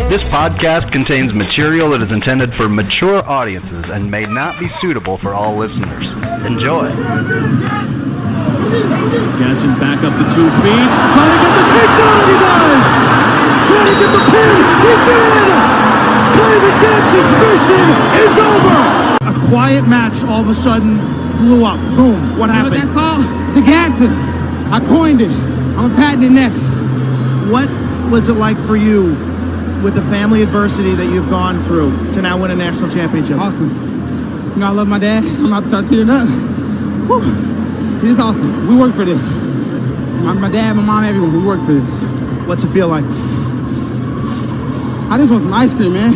This podcast contains material that is intended for mature audiences and may not be suitable for all listeners. Enjoy. Gadson back up to 2 feet, trying to get the takedown, he does! Trying to get the pin, he did! Kyven Gadson's mission is over! A quiet match all of a sudden blew up. Boom, what happened? You know what that's called? The Gadson. I coined it. I'm gonna patent it next. What was it like for you with the family adversity that you've gone through to now win a national championship? Awesome. You know, I love my dad. I'm about to start tearing up. Whew. This is awesome. We work for this. My dad, my mom, everyone, we work for this. What's it feel like? I just want some ice cream, man.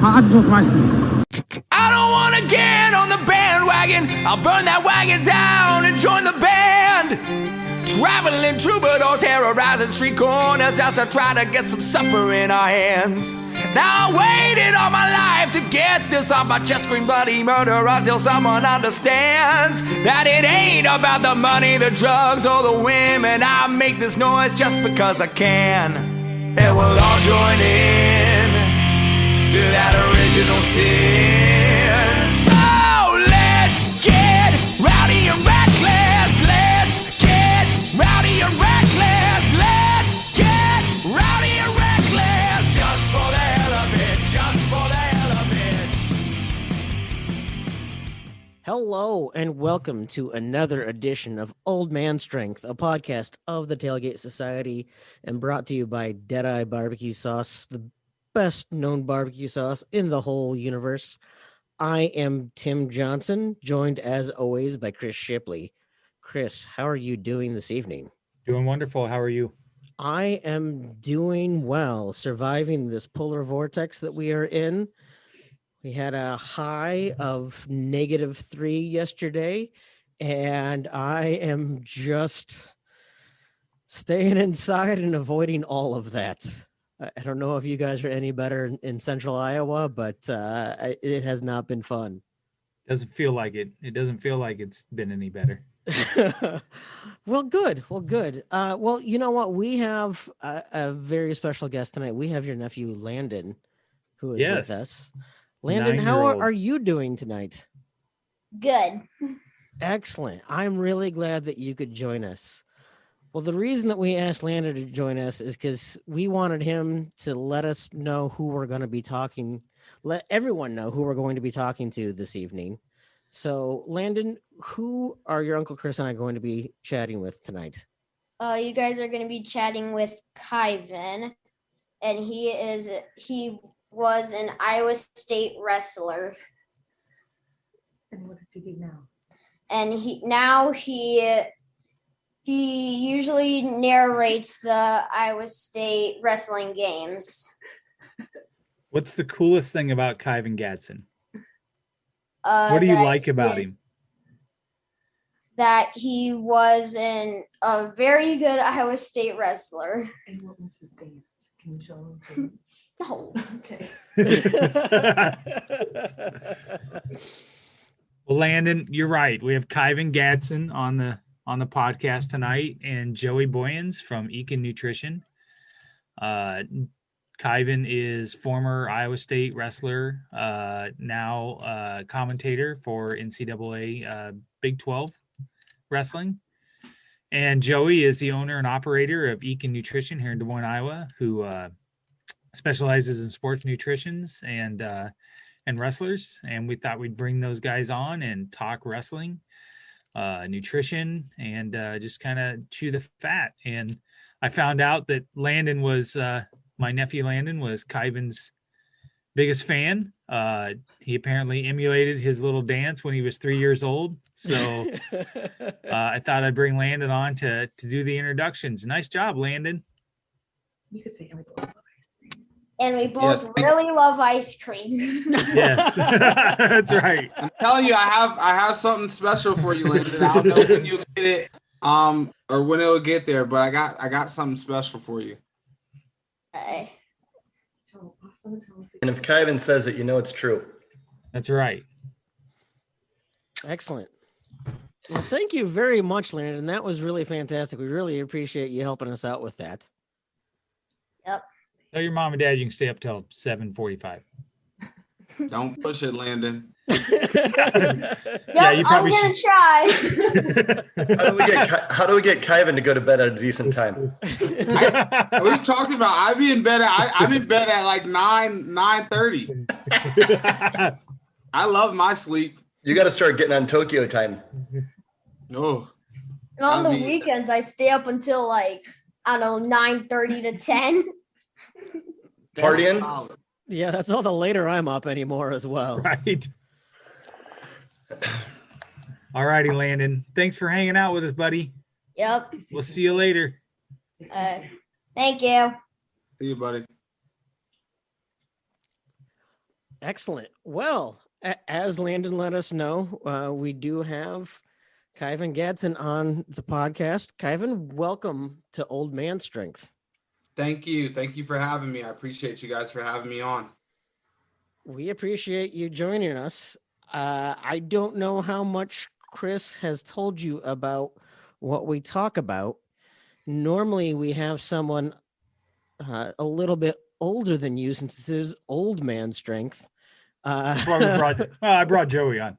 I just want some ice cream. I don't want to get on the bandwagon. I'll burn that wagon down and join the band. Traveling troubadours, terrorizing street corners just to try to get some supper in our hands. Now I waited all my life to get this off my chest, scream bloody murder until someone understands that it ain't about the money, the drugs, or the women. I make this noise just because I can. And we'll all join in to that original sin. So let's get rowdy and reckless. Let's get rowdy and reckless. Let's get rowdy and reckless. Just for the hell of it. Just for the hell of it. Hello and welcome to another edition of Old Man Strength, a podcast of the Tailgate Society and brought to you by Deadeye Barbecue Sauce, the best known barbecue sauce in the whole universe. I am Tim Johnson, joined as always by Chris Shipley. Chris, how are you doing this evening? Doing wonderful. How are you? I am doing well, surviving this polar vortex that we are in. We had a high of -3 yesterday, and I am just staying inside and avoiding all of that. I don't know if you guys are any better in central Iowa, but it has not been fun. Doesn't feel like it. It doesn't feel like it's been any better. Well, good. Well, you know what? We have a very special guest tonight. We have your nephew, Landon, who is with us. Landon, how are you doing tonight? Good. Excellent. I'm really glad that you could join us. Well, the reason that we asked Landon to join us is because we wanted him to let us know who we're going to be talking, let everyone know who we're going to be talking to this evening. So, Landon, who are your Uncle Chris and I going to be chatting with tonight? You guys are going to be chatting with Kyven, and he was an Iowa State wrestler. And what does he do now? And he usually narrates the Iowa State wrestling games. What's the coolest thing about Kyven Gadson? What do you like about him? That he was a very good Iowa State wrestler. And what was his dance? Can you show him his dance? No. Okay. Well, Landon, you're right. We have Kyven Gadson on the podcast tonight, and Joey Boyens from Ekin Nutrition. Kyven is former Iowa State wrestler, now commentator for NCAA Big 12 wrestling. And Joey is the owner and operator of Ekin Nutrition here in Des Moines, Iowa, who specializes in sports nutritions and wrestlers. And we thought we'd bring those guys on and talk wrestling, nutrition, and just kind of chew the fat. And I found out that Landon was my nephew Landon was Kyven's biggest fan. He apparently emulated his little dance when he was 3 years old. So I thought I'd bring Landon on to do the introductions. Nice job, Landon. You could say, and we both love ice cream. And we both really love ice cream. Yes, that's right. I'm telling you, I have something special for you, Landon. I don't know when you'll get it, or when it'll get there, but I got something special for you. And if Kyven says it, you know it's true. That's right. Excellent. Well, thank you very much, Landon. That was really fantastic. We really appreciate you helping us out with that. Yep. Tell your mom and dad you can stay up till 7:45. Don't push it, Landon. Yeah, you probably I'm should. gonna try. How do we get Kyven to go to bed at a decent time? What are you talking about? I'm in bed at like 9:30. I love my sleep. You got to start getting on Tokyo time. No. And on the weekends, I stay up until like, I don't know, 9:30 to 10. Partying? Yeah, that's all the later I'm up anymore as well. Right. All righty, Landon. Thanks for hanging out with us, buddy. Yep. We'll see you later. Thank you. See you, buddy. Excellent. Well, as Landon let us know, we do have Kyven Gadson on the podcast. Kyven, welcome to Old Man Strength. Thank you. Thank you for having me. I appreciate you guys for having me on. We appreciate you joining us. I don't know how much Chris has told you about what we talk about. Normally, we have someone a little bit older than you, since this is Old Man Strength. That's why I brought Joey on.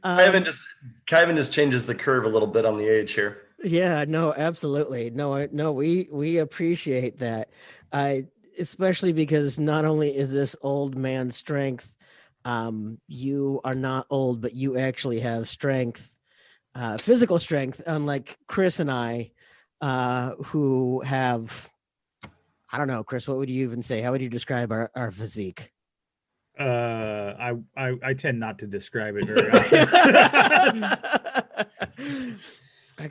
Kyven just changes the curve a little bit on the age here. Yeah, no, absolutely. No, we appreciate that. Especially because not only is this Old Man Strength, you are not old, but you actually have strength, physical strength, unlike Chris and I, who have, I don't know, Chris, what would you even say? How would you describe our physique? I tend not to describe it very often.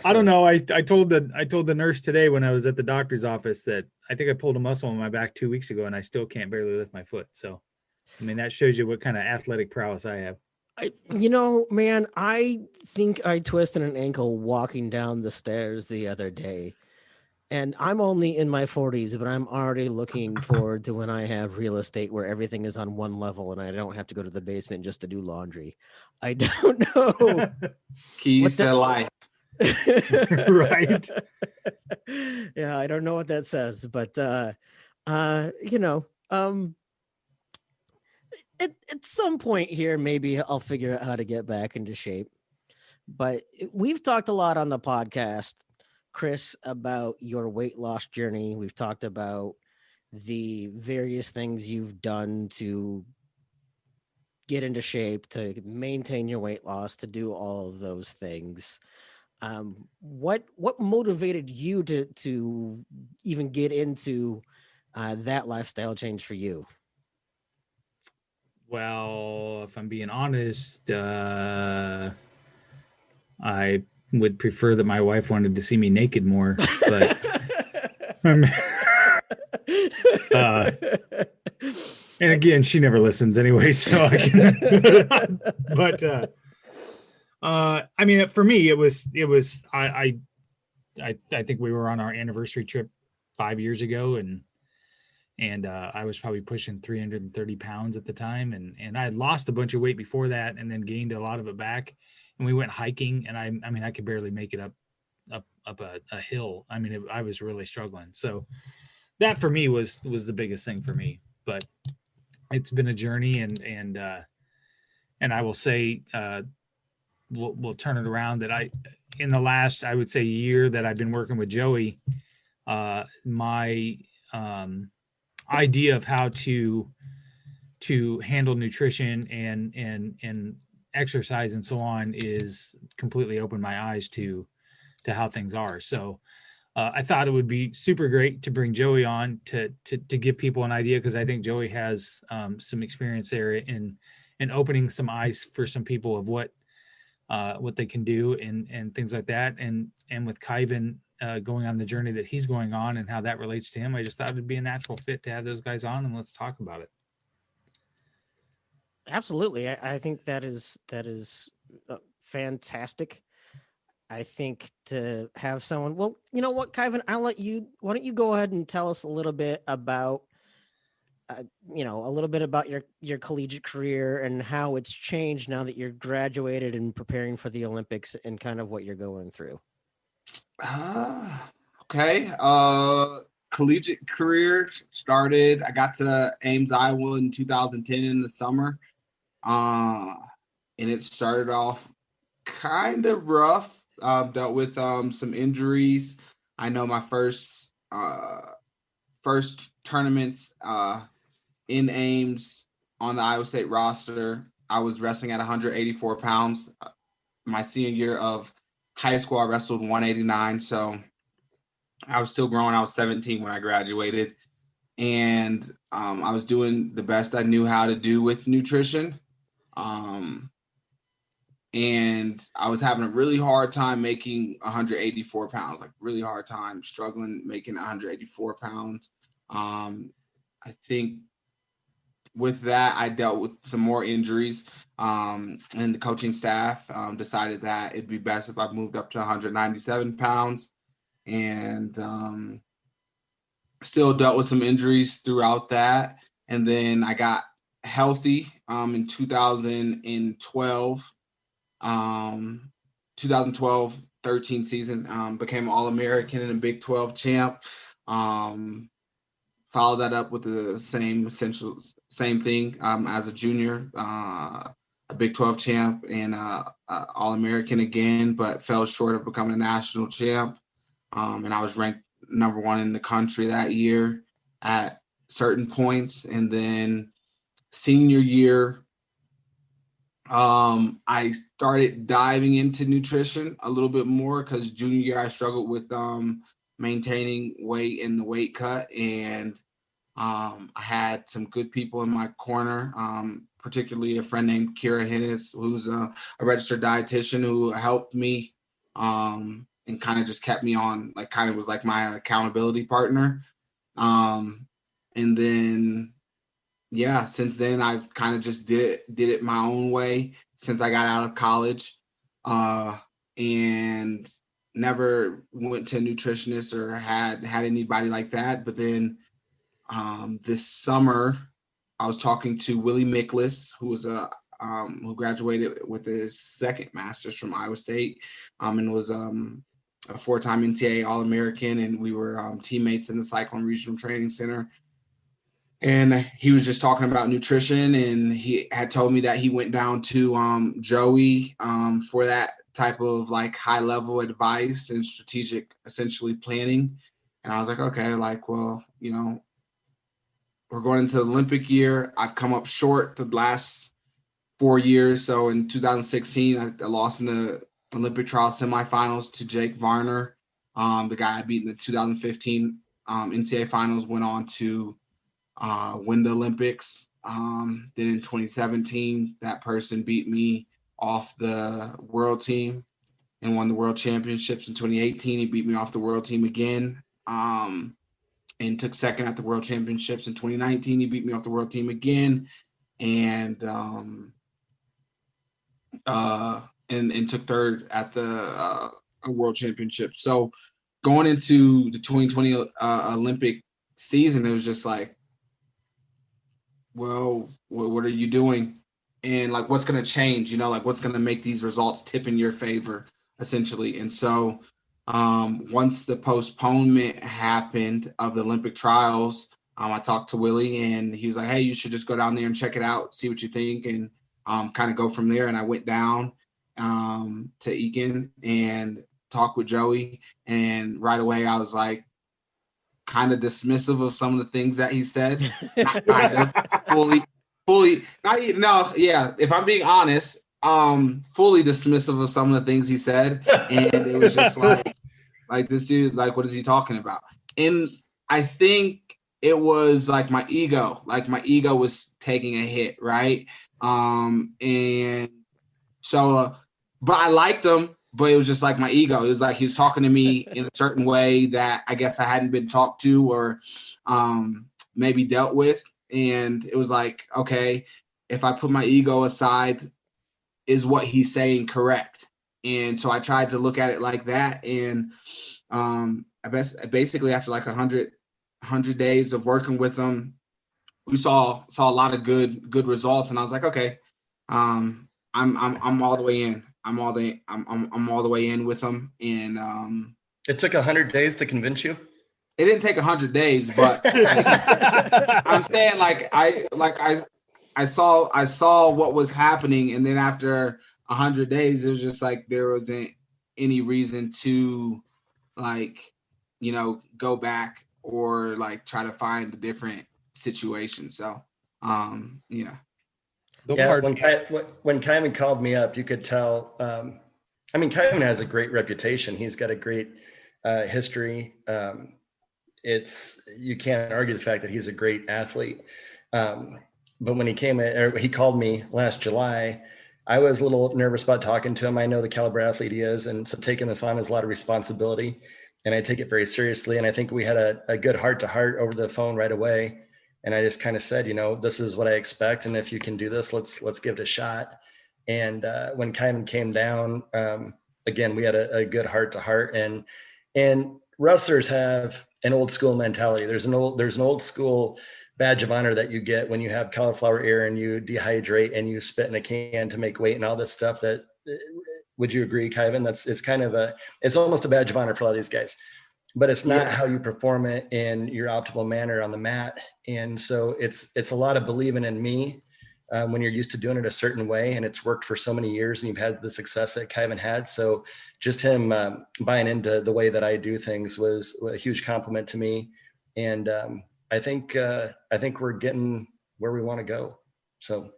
I don't know. I told the nurse today when I was at the doctor's office that I think I pulled a muscle in my back 2 weeks ago and I still can't barely lift my foot. So, I mean, that shows you what kind of athletic prowess I have. Man, I think I twisted an ankle walking down the stairs the other day. And I'm only in my 40s, but I'm already looking forward to when I have real estate where everything is on one level and I don't have to go to the basement just to do laundry. I don't know. Keys to life. Right. Yeah, I don't know what that says, but at some point here, maybe I'll figure out how to get back into shape. But we've talked a lot on the podcast, Chris, about your weight loss journey. We've talked about the various things you've done to get into shape, to maintain your weight loss, to do all of those things. What motivated you to even get into that lifestyle change for you? Well, if I'm being honest, I would prefer that my wife wanted to see me naked more, but and again, she never listens anyway, so I can, but I mean, for me, it was I think we were on our anniversary trip 5 years ago, and I was probably pushing 330 pounds at the time, and I had lost a bunch of weight before that, and then gained a lot of it back. And we went hiking, and I mean, I could barely make it up a hill. I mean, I was really struggling. So that for me was the biggest thing for me. But it's been a journey, and I will say, we'll turn it around. That in the last, I would say, year that I've been working with Joey, my idea of how to handle nutrition and exercise and so on is completely opened my eyes to how things are. So I thought it would be super great to bring Joey on to give people an idea, because I think Joey has some experience there in opening some eyes for some people of what they can do and things like that. And with Kyven going on the journey that he's going on and how that relates to him, I just thought it'd be a natural fit to have those guys on, and let's talk about it. Absolutely. I think that is fantastic. I think to have someone, well, you know what, Kyven, why don't you go ahead and tell us a little bit about, your collegiate career and how it's changed now that you're graduated and preparing for the Olympics and kind of what you're going through. Okay. Collegiate career started. I got to Ames, Iowa in 2010 in the summer. And it started off kind of rough. Dealt with some injuries. I know my first tournaments in Ames on the Iowa State roster, I was wrestling at 184 pounds. My senior year of high school, I wrestled 189. So I was still growing. I was 17 when I graduated. And I was doing the best I knew how to do with nutrition. And I was having a really hard time making 184 pounds, like really hard time, struggling making 184 pounds. I think with that, I dealt with some more injuries, and the coaching staff decided that it'd be best if I moved up to 197 pounds, and still dealt with some injuries throughout that. And then I got healthy in 2012. 2012-13 season, became All-American and a Big 12 champ. Followed that up with the same thing as a junior, a Big 12 champ and All-American again, but fell short of becoming a national champ. And I was ranked number 1 in the country that year at certain points. And then senior year, I started diving into nutrition a little bit more because junior year I struggled with maintaining weight in the weight cut, and I had some good people in my corner, particularly a friend named Kira Hennis, who's a registered dietitian who helped me and kind of just kept me on, like kind of was like my accountability partner. And then yeah, since then I've kind of just did it my own way since I got out of college, and never went to a nutritionist or had anybody like that. But then this summer I was talking to Willie Miklas, who was who graduated with his second master's from Iowa State, and was a 4-time NCAA All-American, and we were teammates in the Cyclone Regional Training Center. And he was just talking about nutrition, and he had told me that he went down to Joey for that type of like high level advice and strategic essentially planning. And I was like, okay, like, well, you know, we're going into the Olympic year. I've come up short the last 4 years. So in 2016, I lost in the Olympic trial semifinals to Jake Varner, the guy I beat in the 2015 NCAA finals, went on to win the Olympics. Then in 2017, that person beat me off the world team and won the world championships. In 2018, he beat me off the world team again, and took second at the world championships. In 2019, he beat me off the world team again, and took third at the world championship. So going into the 2020 Olympic season, it was just like, well, what are you doing? And like, what's going to change, you know, like what's going to make these results tip in your favor, essentially. And so once the postponement happened of the Olympic trials, I talked to Willie, and he was like, hey, you should just go down there and check it out, see what you think, and kind of go from there. And I went down to Ekin and talked with Joey, and right away I was like, kind of dismissive of some of the things that he said. Not kind of, fully, not even, no, yeah, if I'm being honest, fully dismissive of some of the things he said. And it was just like this dude, like, what is he talking about? And I think it was like my ego was taking a hit, right? And so, but I liked him. But it was just like my ego. It was like he was talking to me in a certain way that I guess I hadn't been talked to or maybe dealt with. And it was like, okay, if I put my ego aside, is what he's saying correct? And so I tried to look at it like that. And basically after like 100 days of working with him, we saw a lot of good results. And I was like, okay, I'm all the way in. I'm all the way in with them, and It took 100 days to convince you? It didn't take 100 days, but I'm saying I saw what was happening, and then after 100 days, it was just like there wasn't any reason to go back or try to find a different situation. So yeah. Yeah, when Kyven called me up, you could tell. Kyven has a great reputation. He's got a great history. You can't argue the fact that he's a great athlete. But when he called me last July, I was a little nervous about talking to him. I know the caliber athlete he is, and so taking this on is a lot of responsibility, and I take it very seriously. And I think we had a good heart-to-heart over the phone right away. And I just kind of said, this is what I expect, and if you can do this, let's give it a shot. And when Kyven came down, again, we had a good heart-to-heart, and wrestlers have an old school mentality. There's an old school badge of honor that you get when you have cauliflower ear and you dehydrate and you spit in a can to make weight and all this stuff. Would you agree, Kyven? It's almost a badge of honor for a lot of these guys, but it's not how you perform it in your optimal manner on the mat. And so it's a lot of believing in me when you're used to doing it a certain way, and it's worked for so many years, and you've had the success that Kyven had. So just him buying into the way that I do things was a huge compliment to me. And I think we're getting where we want to go. So.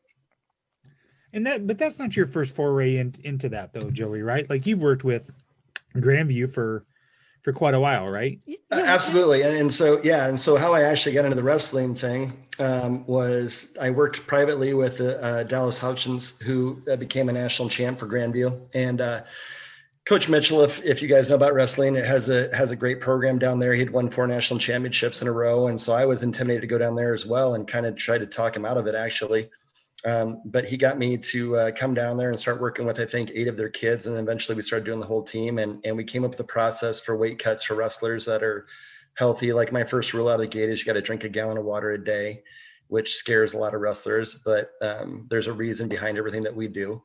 But that's not your first foray into that though, Joey, right? Like you've worked with Grandview for quite a while, right? Absolutely. And so how I actually got into the wrestling thing was I worked privately with Dallas Hutchins, who became a national champ for Grandview. And Coach Mitchell, if you guys know about wrestling, it has a great program down there. He'd won 4 national championships in a row. And so I was intimidated to go down there as well and kind of try to talk him out of it, actually. But he got me to come down there and start working with, I think, 8 of their kids. And then eventually we started doing the whole team. And we came up with a process for weight cuts for wrestlers that are healthy. Like my first rule out of the gate is you got to drink a gallon of water a day, which scares a lot of wrestlers. But there's a reason behind everything that we do.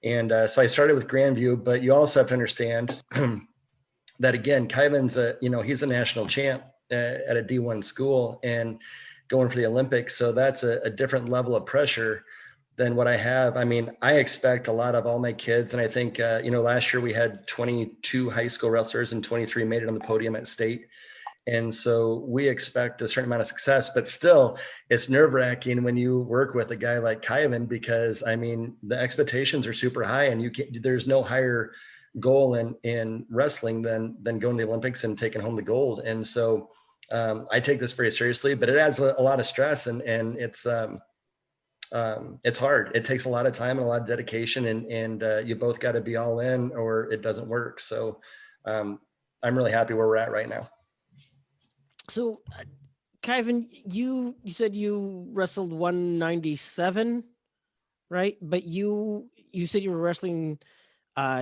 And so I started with Grandview, but you also have to understand that, again, Kyven's he's a national champ at a D1 school and going for the Olympics. So that's a different level of pressure than what I have. I expect a lot of all my kids. And I think, last year we had 22 high school wrestlers and 23 made it on the podium at state. And so we expect a certain amount of success, but still it's nerve-wracking when you work with a guy like Kyven, because the expectations are super high, and there's no higher goal in wrestling than going to the Olympics and taking home the gold. And so I take this very seriously, but it adds a lot of stress, and it's hard. It takes a lot of time and a lot of dedication, and you both got to be all in or it doesn't work. So I'm really happy where we're at right now. So, Kyven, you said you wrestled 197, right? But you said you were wrestling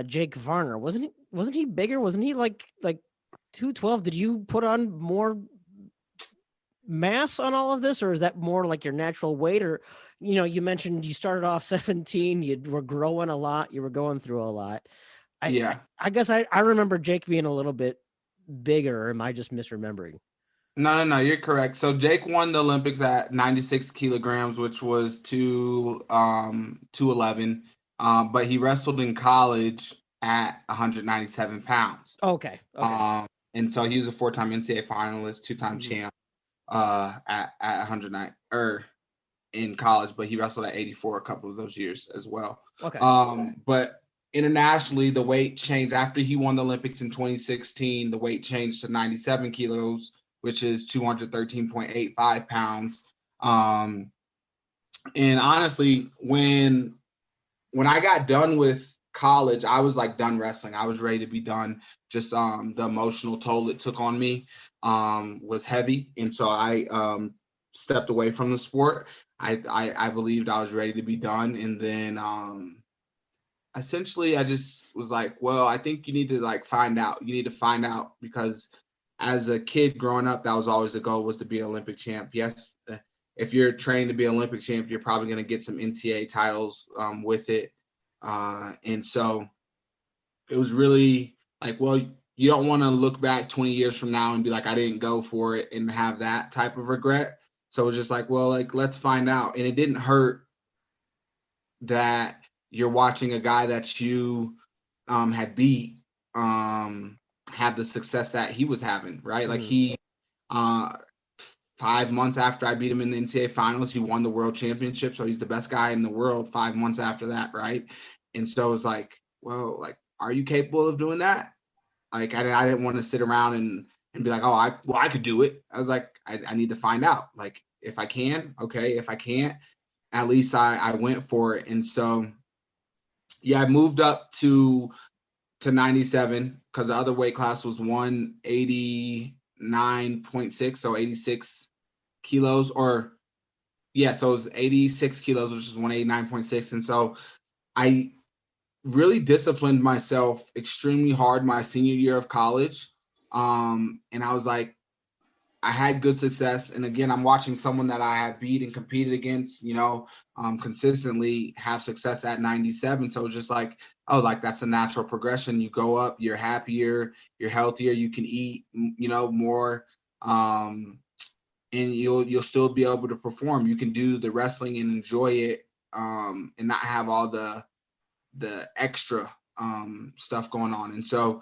Jake Varner. Wasn't he bigger? Wasn't he like 212? Did you put on more mass on all of this, or is that more like your natural weight? Or you mentioned you started off 17, you were growing a lot, you were going through a lot. I guess I remember Jake being a little bit bigger. Am I just misremembering? No, you're correct. So Jake won the Olympics at 96 kilograms, which was 211. But he wrestled in college at 197 pounds. Okay. And so he was a 4-time NCAA finalist, 2-time champ at 109 in college, but he wrestled at 84 a couple of those years as well. Okay. But internationally, the weight changed after he won the Olympics in 2016. The weight changed to 97 kilos, which is 213.85 pounds. And honestly, when I got done with college, I was done wrestling. I was ready to be done. Just the emotional toll it took on me was heavy. And so I stepped away from the sport. I believed I was ready to be done. And then essentially I just was like, well, I think you need to find out. You need to find out, because as a kid growing up, that was always the goal, was to be an Olympic champ. Yes, if you're trained to be an Olympic champ, you're probably going to get some NCAA titles with it. And so it was really well, you don't want to look back 20 years from now and be like, I didn't go for it and have that type of regret. So it's just like, well, like, let's find out. And it didn't hurt that you're watching a guy that you had beat have the success that he was having, right? Like he 5 months after I beat him in the NCAA finals, he won the world championship. So he's the best guy in the world 5 months after that, right? And so it's like, well, like, are you capable of doing that? Like, I didn't want to sit around and be like, oh, I could do it. I was like, I need to find out. Like, if I can, okay. If I can't, at least I went for it. And so, yeah, I moved up to 97 because the other weight class was 189.6, so 86 kilos, or yeah, so it was 86 kilos, which is 189.6. And so I really disciplined myself extremely hard my senior year of college. And I was like, I had good success. And again, I'm watching someone that I have beat and competed against, consistently have success at 97. So it's just like, oh, like, that's a natural progression. You go up, you're happier, you're healthier, you can eat, more, and you'll still be able to perform. You can do the wrestling and enjoy it, and not have all the extra stuff going on. And so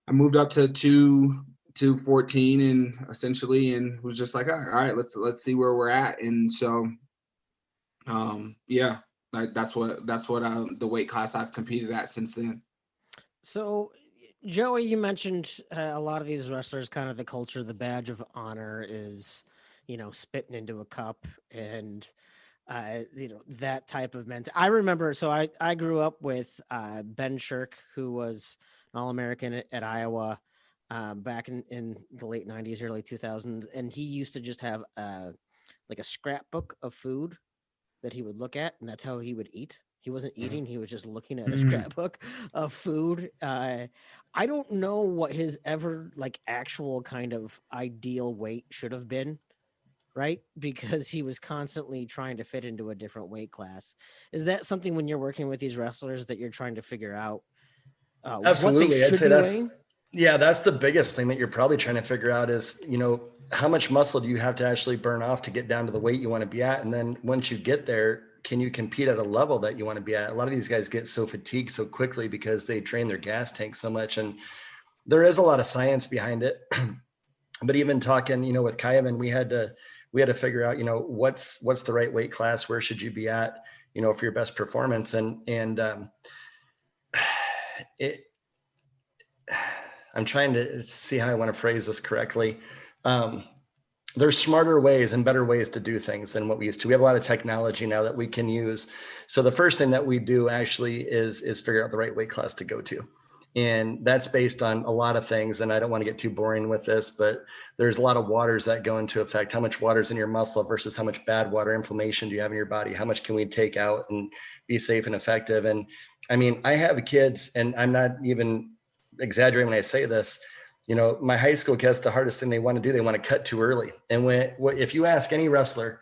I moved up to 214 and was just like, all right, let's see where we're at. And so yeah, like that's what the weight class I've competed at since then. So Joey, you mentioned a lot of these wrestlers, kind of the culture, the badge of honor is, spitting into a cup and that type of mentality. I remember, so I grew up with Ben Shirk, who was an All-American at Iowa back in the late 90s, early 2000s. And he used to just have like a scrapbook of food that he would look at, and that's how he would eat. He wasn't eating, he was just looking at a scrapbook of food. I don't know what his ever like actual kind of ideal weight should have been, right? Because he was constantly trying to fit into a different weight class. Is that something when you're working with these wrestlers that you're trying to figure out Absolutely. what they should be weighing? Yeah, that's the biggest thing that you're probably trying to figure out is, how much muscle do you have to actually burn off to get down to the weight you want to be at? And then once you get there, can you compete at a level that you want to be at? A lot of these guys get so fatigued so quickly because they drain their gas tank so much. And there is a lot of science behind it. But even talking, with Kyven, we had to figure out, what's the right weight class, where should you be at, for your best performance. I'm trying to see how I want to phrase this correctly. There's smarter ways and better ways to do things than what we used to. We have a lot of technology now that we can use. So the first thing that we do actually is figure out the right weight class to go to. And that's based on a lot of things. And I don't want to get too boring with this, but there's a lot of waters that go into effect. How much water is in your muscle versus how much bad water inflammation do you have in your body? How much can we take out and be safe and effective? And I mean, I have kids, and I'm not even exaggerating when I say this. My high school kids, the hardest thing they want to do, they want to cut too early. And if you ask any wrestler,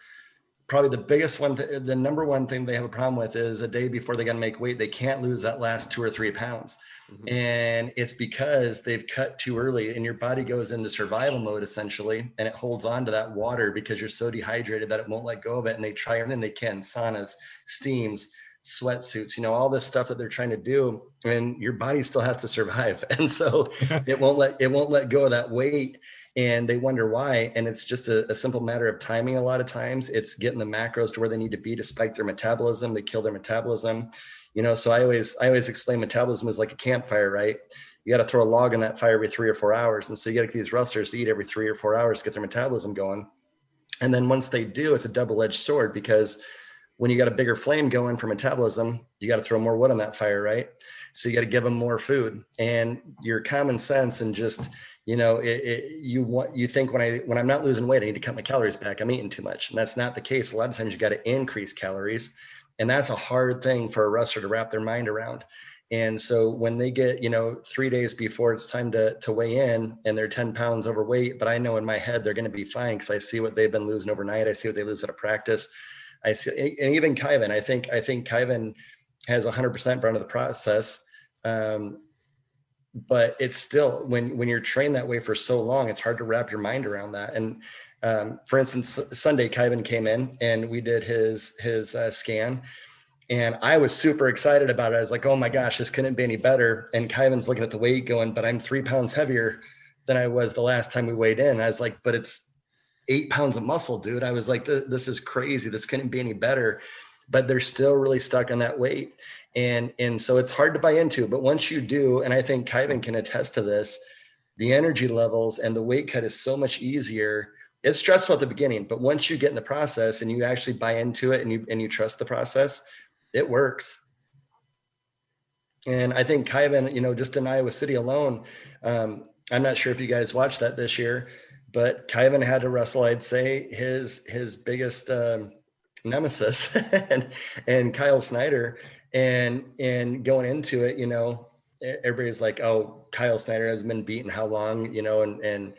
probably the biggest one, the number one thing they have a problem with is a day before they got to make weight, they can't lose that last 2 or 3 pounds. Mm-hmm. And it's because they've cut too early, and your body goes into survival mode essentially, and it holds on to that water because you're so dehydrated that it won't let go of it. And they try everything they can, saunas, steams, sweatsuits, all this stuff that they're trying to do, and your body still has to survive. And so it won't let go of that weight, and they wonder why. And it's just a simple matter of timing. A lot of times it's getting the macros to where they need to be to spike their metabolism. They kill their metabolism. So I always explain metabolism is like a campfire, right? You got to throw a log in that fire every 3 or 4 hours. And so you got to get these wrestlers to eat every 3 or 4 hours to get their metabolism going. And then once they do, it's a double-edged sword, because when you got a bigger flame going for metabolism, you got to throw more wood on that fire, right? So you got to give them more food. And your common sense and just, you think when I'm not losing weight, I need to cut my calories back. I'm eating too much. And that's not the case. A lot of times you got to increase calories. And that's a hard thing for a wrestler to wrap their mind around. And so when they get, 3 days before it's time to weigh in and they're 10 pounds overweight, but I know in my head they're going to be fine because I see what they've been losing overnight. I see what they lose at a practice. I see, and even Kyven, I think Kyven has 100% run of the process. but it's still, when you're trained that way for so long, it's hard to wrap your mind around that. And for instance, Sunday, Kyven came in and we did his scan, and I was super excited about it. I was like, oh my gosh, this couldn't be any better. And Kyven's looking at the weight going, but I'm 3 pounds heavier than I was the last time we weighed in. I was like, but it's 8 pounds of muscle, dude. I was like, this is crazy. This couldn't be any better. But they're still really stuck on that weight. And so it's hard to buy into, but once you do, and I think Kyven can attest to this, the energy levels and the weight cut is so much easier. It's stressful at the beginning, but once you get in the process and you actually buy into it and you trust the process, it works. And I think Kyven, just in Iowa City alone, I'm not sure if you guys watched that this year, but Kyven had to wrestle, I'd say, his biggest nemesis and Kyle Snyder. And going into it, everybody's like, oh, Kyle Snyder has been beaten how long, and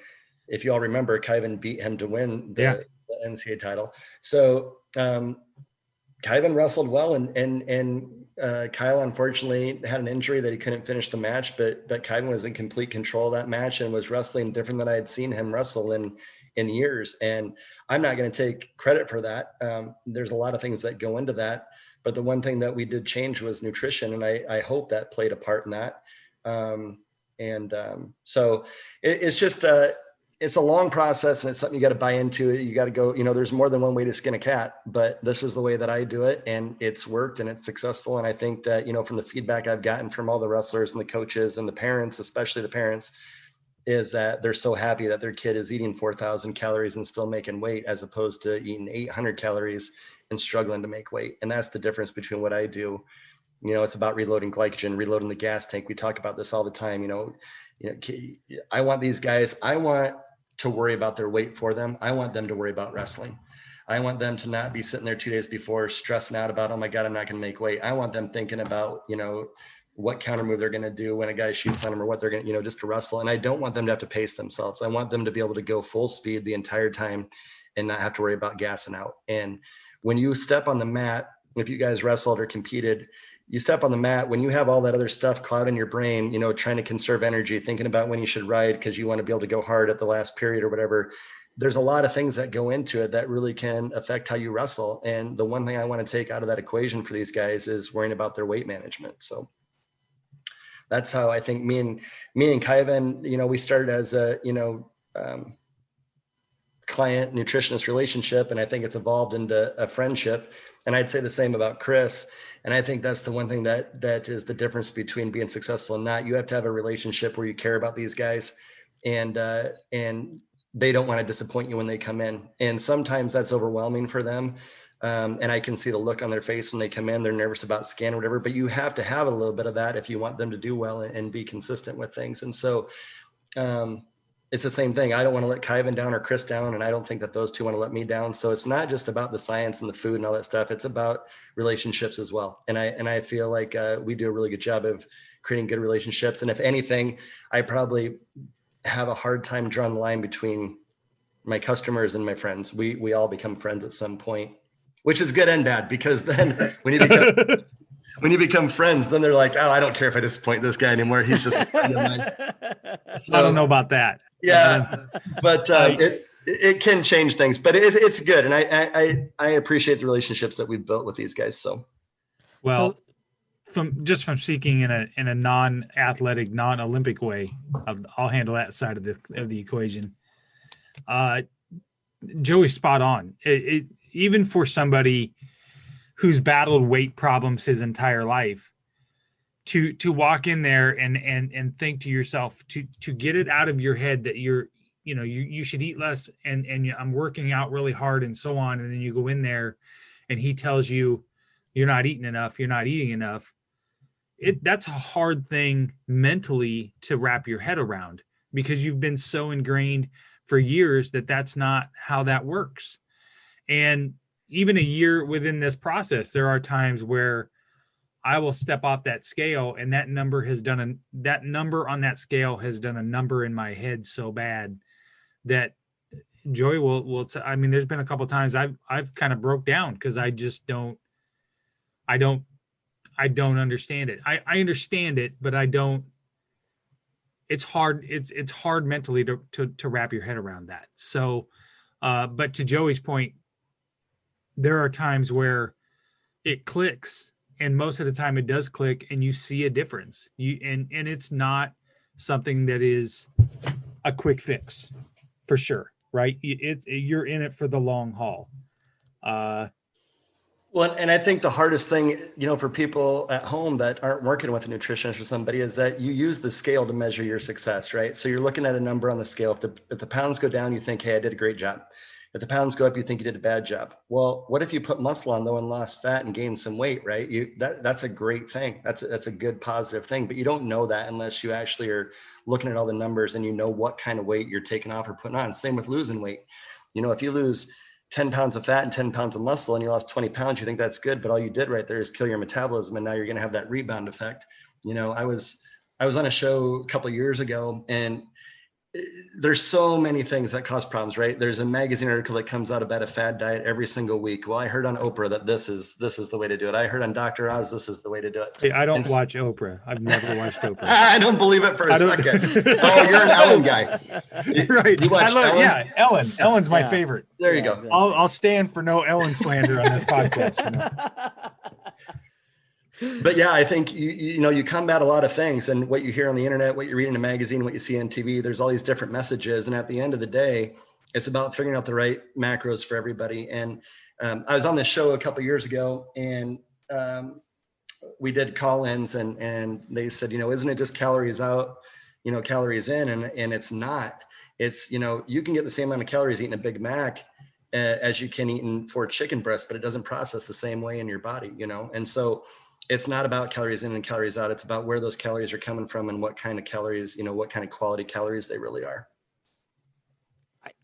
if you all remember, Kyven beat him to win the NCAA title. So Kyven wrestled well, and Kyle unfortunately had an injury that he couldn't finish the match, but Kyven was in complete control of that match and was wrestling different than I had seen him wrestle in years. And I'm not going to take credit for that. There's a lot of things that go into that. But the one thing that we did change was nutrition, and I hope that played a part in that. So it's just it's a long process, and it's something you got to buy into. You got to go. There's more than one way to skin a cat, but this is the way that I do it, and it's worked and it's successful. And I think that from the feedback I've gotten from all the wrestlers and the coaches and the parents, especially the parents, is that they're so happy that their kid is eating 4,000 calories and still making weight, as opposed to eating 800 calories and struggling to make weight. And that's the difference between what I do. It's about reloading glycogen, reloading the gas tank. We talk about this all the time. I want these guys, I want to worry about their weight for them. I want them to worry about wrestling. I want them to not be sitting there 2 days before stressing out about, oh my God, I'm not going to make weight. I want them thinking about, what counter move they're going to do when a guy shoots on them, or what they're going to, just to wrestle. And I don't want them to have to pace themselves. I want them to be able to go full speed the entire time and not have to worry about gassing out. And when you step on the mat, if you guys wrestled or competed, you step on the mat, when you have all that other stuff clouding your brain, trying to conserve energy, thinking about when you should ride because you want to be able to go hard at the last period or whatever. There's a lot of things that go into it that really can affect how you wrestle. And the one thing I want to take out of that equation for these guys is worrying about their weight management. So that's how I think me and Kyven, we started as a, client nutritionist relationship, and I think it's evolved into a friendship. And I'd say the same about Chris. And I think that's the one thing that is the difference between being successful and not. You have to have a relationship where you care about these guys, and they don't want to disappoint you when they come in. And sometimes that's overwhelming for them. And I can see the look on their face when they come in. They're nervous about scan or whatever, but you have to have a little bit of that if you want them to do well and be consistent with things. And so it's the same thing. I don't want to let Kyven down or Chris down, and I don't think that those two want to let me down. So it's not just about the science and the food and all that stuff. It's about relationships as well. And I feel like we do a really good job of creating good relationships. And if anything, I probably have a hard time drawing the line between my customers and my friends. We all become friends at some point, which is good and bad, because then when you become friends, then they're like, oh, I don't care if I disappoint this guy anymore. He's just a friend of mine. So, I don't know about that. Yeah, but it can change things, but it's good. And I appreciate the relationships that we've built with these guys. So, well, from speaking in a non-athletic, non-Olympic way, I'll handle that side of the equation. Joey's spot on. Even for somebody who's battled weight problems his entire life, to walk in there and think to yourself, to get it out of your head that you should eat less and I'm working out really hard and so on. And then you go in there and he tells you you're not eating enough, you're not eating enough. That's a hard thing mentally to wrap your head around, because you've been so ingrained for years that that's not how that works. And even a year within this process, there are times where I will step off that scale, and that number on that scale has done a number in my head so bad that Joey will there's been a couple of times I've kind of broke down because I just don't understand it. I understand it, but I don't it's hard. It's hard mentally to wrap your head around that. So, but to Joey's point, there are times where it clicks, and most of the time it does click, and you see a difference. And it's not something that is a quick fix, for sure, right? You're in it for the long haul. Well, and I think the hardest thing, for people at home that aren't working with a nutritionist or somebody, is that you use the scale to measure your success, right? So you're looking at a number on the scale. If the pounds go down, you think, hey, I did a great job. If the pounds go up, you think you did a bad job. Well, what if you put muscle on though and lost fat and gained some weight, right? That's a great thing. That's a good positive thing. But you don't know that unless you actually are looking at all the numbers and you know what kind of weight you're taking off or putting on. Same with losing weight. If you lose 10 pounds of fat and 10 pounds of muscle and you lost 20 pounds, you think that's good, but all you did right there is kill your metabolism, and now you're going to have that rebound effect. I was on a show a couple of years ago, and there's so many things that cause problems, right? There's a magazine article that comes out about a fad diet every single week. Well, I heard on Oprah that this is the way to do it. I heard on Dr. Oz, this is the way to do it. Hey, I don't watch Oprah. I've never watched Oprah. I don't believe it for a second. Oh, you're an Ellen guy. Right. You watch Ellen? Yeah, Ellen. Ellen's my favorite. There you go. I'll stand for no Ellen slander on this podcast. But yeah, I think you combat a lot of things, and what you hear on the internet, what you read in a magazine, what you see on TV, there's all these different messages. And at the end of the day, it's about figuring out the right macros for everybody. And I was on this show a couple of years ago, and we did call-ins, and they said, isn't it just calories out, calories in? And it's not. It's, you can get the same amount of calories eating a Big Mac as you can eating 4 chicken breasts, but it doesn't process the same way in your body, And so it's not about calories in and calories out. It's about where those calories are coming from and what kind of calories, what kind of quality calories they really are.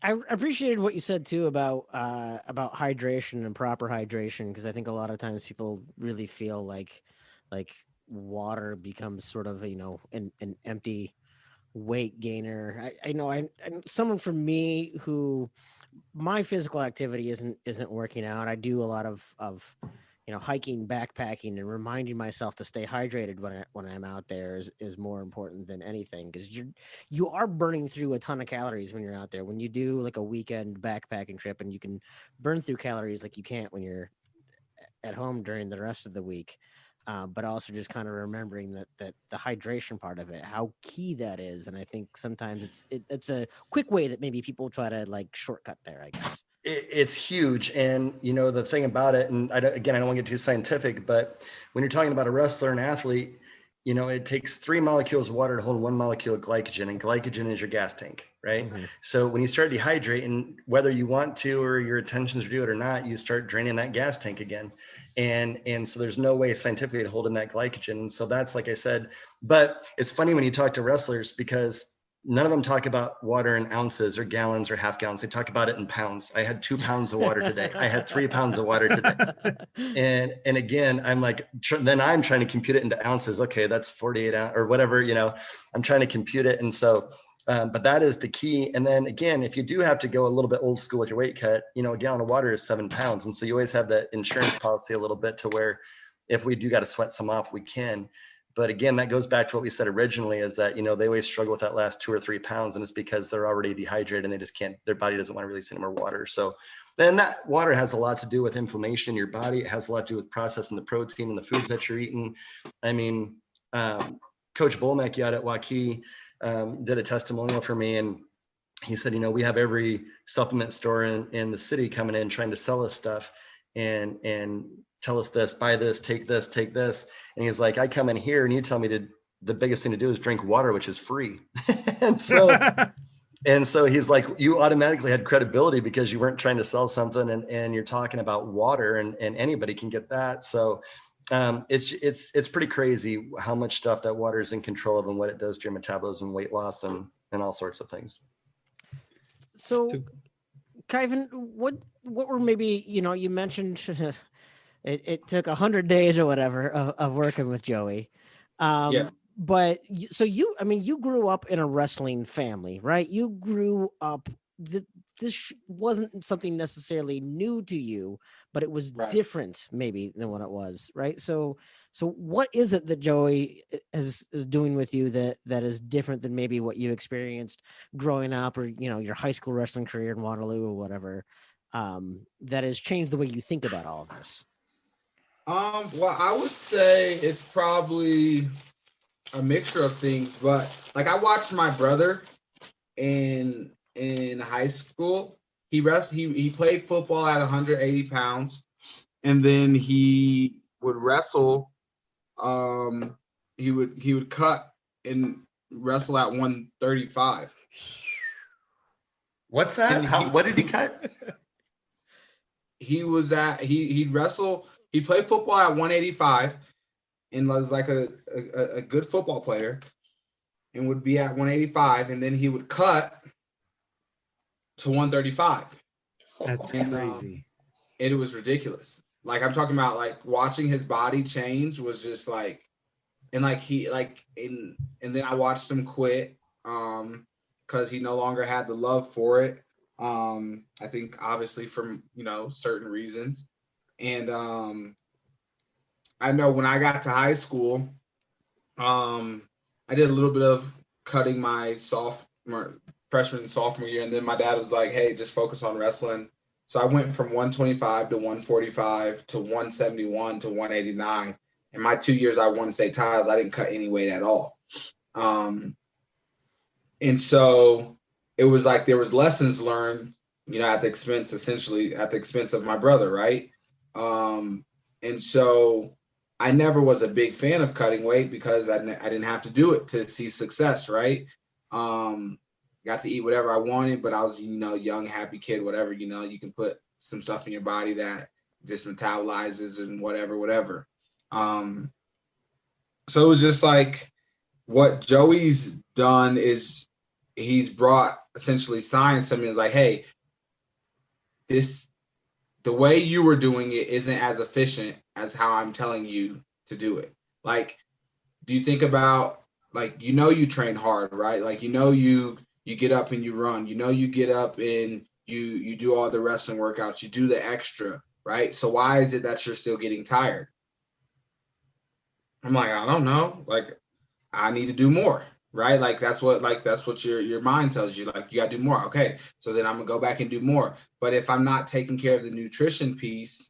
I appreciated what you said too about hydration and proper hydration, because I think a lot of times people really feel like water becomes sort of an empty weight gainer. I know I'm someone, for me, who my physical activity isn't working out. I do a lot of hiking, backpacking, and reminding myself to stay hydrated when I'm out there is more important than anything, because you are burning through a ton of calories when you're out there. When you do like a weekend backpacking trip, and you can burn through calories like you can't when you're at home during the rest of the week. But also just kind of remembering that the hydration part of it, how key that is. And I think sometimes it's a quick way that maybe people try to shortcut there, I guess. It's huge. And, the thing about it, and I don't want to get too scientific, but when you're talking about a wrestler and athlete, it takes 3 molecules of water to hold 1 molecule of glycogen, and glycogen is your gas tank, right? Mm-hmm. So when you start dehydrating, whether you want to or your intentions to do it or not, you start draining that gas tank again. And so there's no way scientifically to hold in that glycogen. So that's, like I said, but it's funny when you talk to wrestlers, because none of them talk about water in ounces or gallons or half gallons. They talk about it in pounds. I had 2 pounds of water today. I had 3 pounds of water today. And again, I'm like, then I'm trying to compute it into ounces. Okay, that's 48 ounces or whatever, I'm trying to compute it. And so, but that is the key. And then again, if you do have to go a little bit old school with your weight cut, a gallon of water is 7 pounds. And so you always have that insurance policy a little bit to where if we do got to sweat some off, we can. But again, that goes back to what we said originally, is that, they always struggle with that last 2 or 3 pounds, and it's because they're already dehydrated and they just can't, their body doesn't want to release any more water. So then that water has a lot to do with inflammation in your body. It has a lot to do with processing the protein and the foods that you're eating. I mean, Coach Volmek out at Waukee did a testimonial for me, and he said, we have every supplement store in the city coming in trying to sell us stuff and tell us this, buy this, take this, take this. And he's like, I come in here and you tell me the biggest thing to do is drink water, which is free. and so he's like, you automatically had credibility because you weren't trying to sell something, and you're talking about water, and anybody can get that. So it's pretty crazy how much stuff that water is in control of and what it does to your metabolism, weight loss, and all sorts of things. So Kyven, what were maybe, you mentioned it took 100 days or whatever of working with Joey. Yeah. But so you grew up in a wrestling family, right? You grew up, wasn't something necessarily new to you, but it was different maybe than what it was, right? So what is it that Joey is doing with you that is different than maybe what you experienced growing up, or your high school wrestling career in Waterloo or whatever, that has changed the way you think about all of this? Well, I would say it's probably a mixture of things, but like I watched my brother in high school. He played football at 180 pounds, and then he would wrestle. He would cut and wrestle at 135. What's that? What did he cut? He'd wrestle. He played football at 185 and was like a good football player, and would be at 185, and then he would cut to 135. That's crazy. It was ridiculous. Like I'm talking about, like watching his body change was just like, and then I watched him quit because he no longer had the love for it. I think obviously from certain reasons. And I know when I got to high school, I did a little bit of cutting my freshman and sophomore year, and then my dad was like, hey, just focus on wrestling. So I went from 125 to 145 to 171 to 189. In my 2 years I won state titles, I didn't cut any weight at all. And so it was like there was lessons learned, at the expense of my brother, right? And so I never was a big fan of cutting weight because I didn't have to do it to see success, right? Got to eat whatever I wanted, but I was, young, happy kid, whatever, you can put some stuff in your body that just metabolizes and whatever. So it was just like what Joey's done is he's brought essentially science to me. It's like, hey, the way you were doing it isn't as efficient as how I'm telling you to do it. Like, do you think about, like, you train hard, right? Like, you get up and you run, you get up and you do all the wrestling workouts, you do the extra, right? So why is it that you're still getting tired? I'm like, I don't know. Like, I need to do more, right? Like, that's what your mind tells you. Like, you got to do more. Okay. So then I'm gonna go back and do more. But if I'm not taking care of the nutrition piece,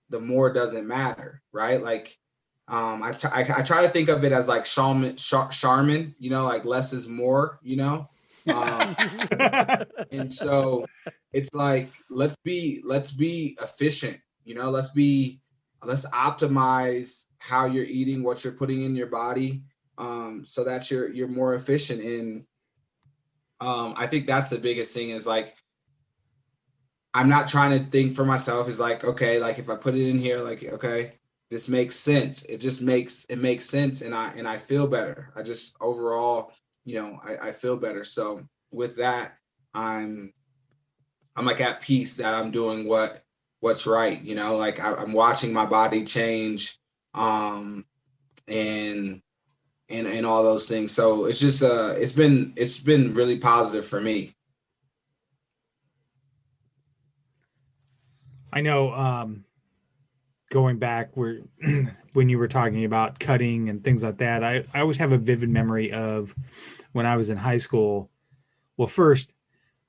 the more doesn't matter, right? Like, I try to think of it as like Charmin, like less is more, and so it's like, let's be efficient, let's optimize how you're eating, what you're putting in your body, so that you're more efficient. And I think that's the biggest thing is like, I'm not trying to think for myself is like, okay, like if I put it in here, like, okay, this makes sense. It makes sense. And I feel better. I just overall, I feel better. So with that, I'm like at peace that I'm doing what's right. Like I'm watching my body change, and all those things. So it's just, it's been really positive for me. I know, going back when you were talking about cutting and things like that, I always have a vivid memory of when I was in high school. Well, first,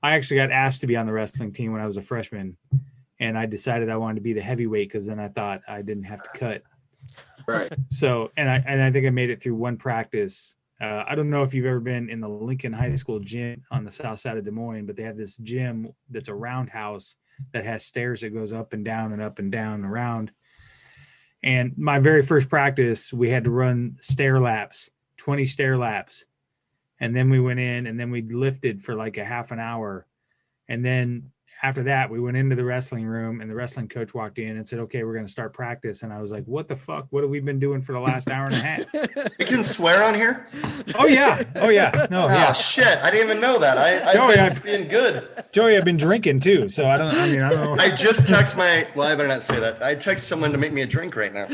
I actually got asked to be on the wrestling team when I was a freshman, and I decided I wanted to be the heavyweight because then I thought I didn't have to cut. Right. So, and I think I made it through one practice. I don't know if you've ever been in the Lincoln High School gym on the south side of Des Moines, but they have this gym that's a roundhouse that has stairs that goes up and down and up and down and around. And my very first practice, we had to run stair laps, 20 stair laps. And then we went in and then we lifted for like a half an hour. And then after that, we went into the wrestling room and the wrestling coach walked in and said, okay, we're going to start practice. And I was like, what the fuck? What have we been doing for the last hour and a half? You can swear on here? Oh, yeah. No, yeah. Shit. I didn't even know that. I've been good. Joey, I've been drinking too. So I don't know. I just text I better not say that. I text someone to make me a drink right now.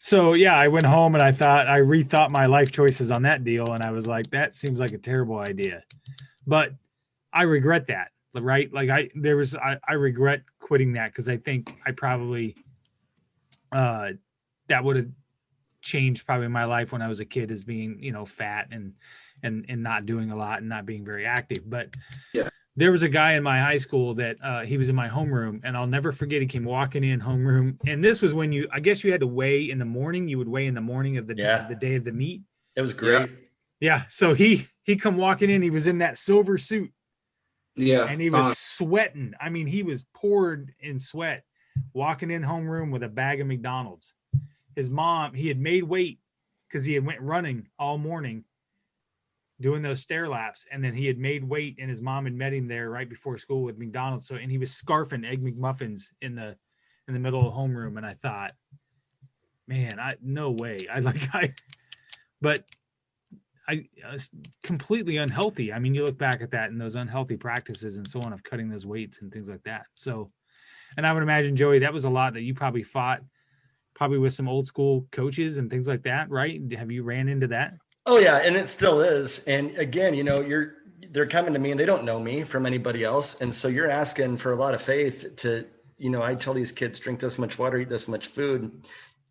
So yeah, I went home and I rethought my life choices on that deal, and I was like, that seems like a terrible idea. But I regret that, right? Like I regret quitting that, because I think I probably that would have changed probably my life when I was a kid, as being, fat and not doing a lot and not being very active. But Yeah. there was a guy in my high school that he was in my homeroom, and I'll never forget. He came walking in homeroom, and this was when I guess you had to weigh in the morning. You would weigh in the morning of the day of the meet. It was great. Yeah. So he come walking in. He was in that silver suit. Yeah. And he was sweating. I mean, he was poured in sweat, walking in homeroom with a bag of McDonald's. His mom, he had made weight because he had went running all morning, doing those stair laps, and then he had made weight, and his mom had met him there right before school with McDonald's. So, and he was scarfing Egg McMuffins in the middle of homeroom, and I thought, man, no way. But it's completely unhealthy. I mean, you look back at that and those unhealthy practices and so on of cutting those weights and things like that. So, and I would imagine, Joey, that was a lot that you probably fought, probably with some old school coaches and things like that, right? Have you ran into that? Oh yeah, and it still is. And again, they're coming to me and they don't know me from anybody else, and so you're asking for a lot of faith to, I tell these kids, drink this much water, eat this much food.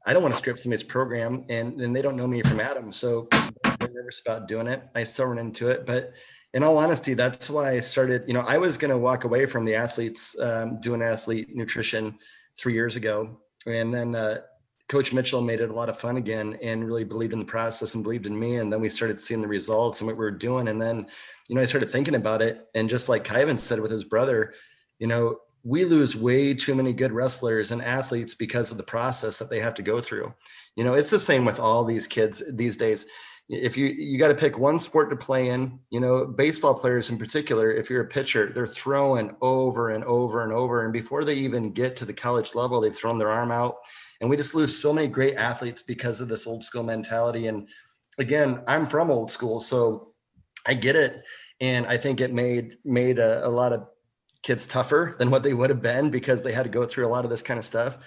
I don't want to script somebody's program, and they don't know me from Adam, so they're nervous about doing it. I still run into it, but in all honesty, that's why I started. I was going to walk away from the athletes doing athlete nutrition 3 years ago, and then Coach Mitchell made it a lot of fun again and really believed in the process and believed in me. And then we started seeing the results and what we were doing. And then, I started thinking about it. And just like Kyven said with his brother, we lose way too many good wrestlers and athletes because of the process that they have to go through. It's the same with all these kids these days. If you got to pick one sport to play in, baseball players in particular, if you're a pitcher, they're throwing over and over and over. And before they even get to the college level, they've thrown their arm out. And we just lose so many great athletes because of this old school mentality. And again, I'm from old school, so I get it. And I think it made a lot of kids tougher than what they would have been because they had to go through a lot of this kind of stuff.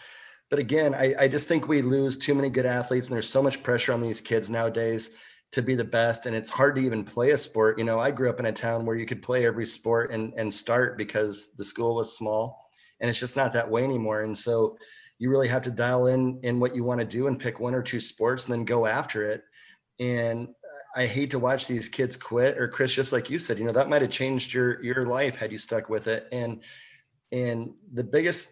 But again, I just think we lose too many good athletes, and there's so much pressure on these kids nowadays to be the best. And it's hard to even play a sport. I grew up in a town where you could play every sport and start because the school was small, and it's just not that way anymore. And so you really have to dial in what you want to do and pick one or two sports and then go after it. And I hate to watch these kids quit. Or Chris, just like you said, that might have changed your life had you stuck with it. And the biggest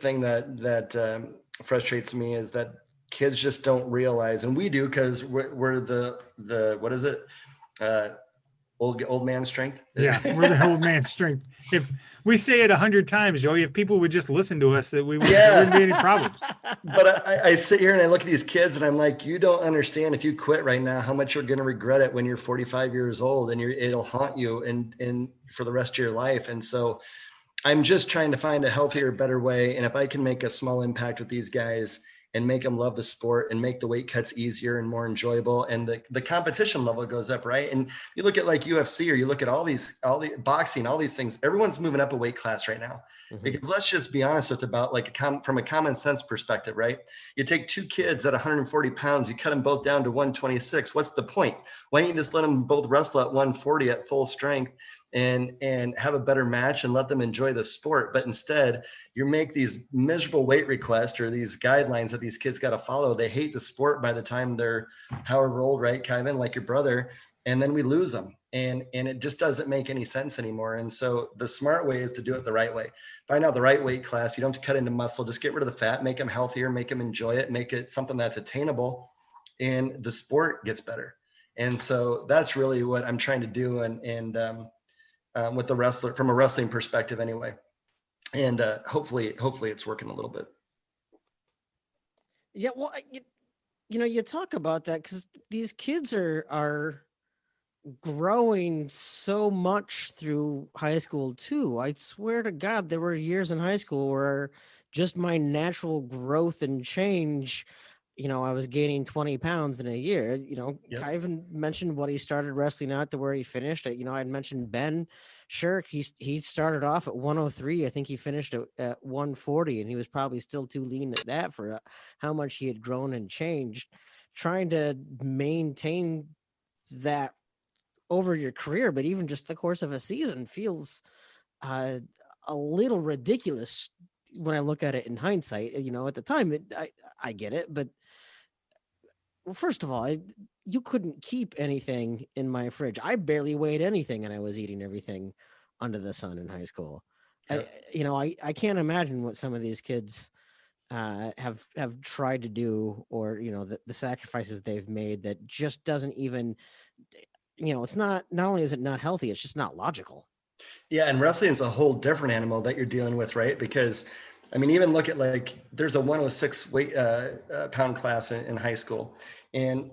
thing that frustrates me is that kids just don't realize, and we do, because we're the what is it? Old man strength. Yeah, we're the old man strength. If we say it 100 times, Joey, if people would just listen to us, that we wouldn't be any problems. But I sit here and I look at these kids and I'm like, you don't understand, if you quit right now, how much you're going to regret it when you're 45 years old, and it'll haunt you and for the rest of your life. And so I'm just trying to find a healthier, better way. And if I can make a small impact with these guys and make them love the sport and make the weight cuts easier and more enjoyable, and the competition level goes up, right? And you look at like UFC, or you look at all the boxing, all these things, everyone's moving up a weight class right now. Mm-hmm. Because let's just be honest with about from a common sense perspective, right? You take two kids at 140 pounds, you cut them both down to 126. What's the point? Why don't you just let them both wrestle at 140 at full strength and have a better match and let them enjoy the sport? But instead, you make these miserable weight requests or these guidelines that these kids got to follow. They hate the sport by the time they're however old, right, Kyven, like your brother, and then we lose them. And it just doesn't make any sense anymore. And so the smart way is to do it the right way. Find out the right weight class. You don't have to cut into muscle. Just get rid of the fat, make them healthier, make them enjoy it, make it something that's attainable, and the sport gets better. And so that's really what I'm trying to do. And with the wrestler, from a wrestling perspective anyway. And hopefully it's working a little bit. Yeah, well, you talk about that because these kids are growing so much through high school too. I swear to God, there were years in high school where just my natural growth and change, I was gaining 20 pounds in a year. Yep. Kyven mentioned what he started wrestling at to where he finished. I'd mentioned Ben Shirk. He started off at 103. I think he finished at 140, and he was probably still too lean at that for how much he had grown and changed. Trying to maintain that over your career, but even just the course of a season feels a little ridiculous when I look at it in hindsight. At the time, I get it, but first of all, you couldn't keep anything in my fridge. I barely weighed anything, and I was eating everything under the sun in high school. Yep. I can't imagine what some of these kids have tried to do, or the sacrifices they've made that just doesn't even. It's not only is it not healthy, it's just not logical. Yeah, and wrestling is a whole different animal that you're dealing with, right? Because, even look at there's a 106 weight pound class in high school, and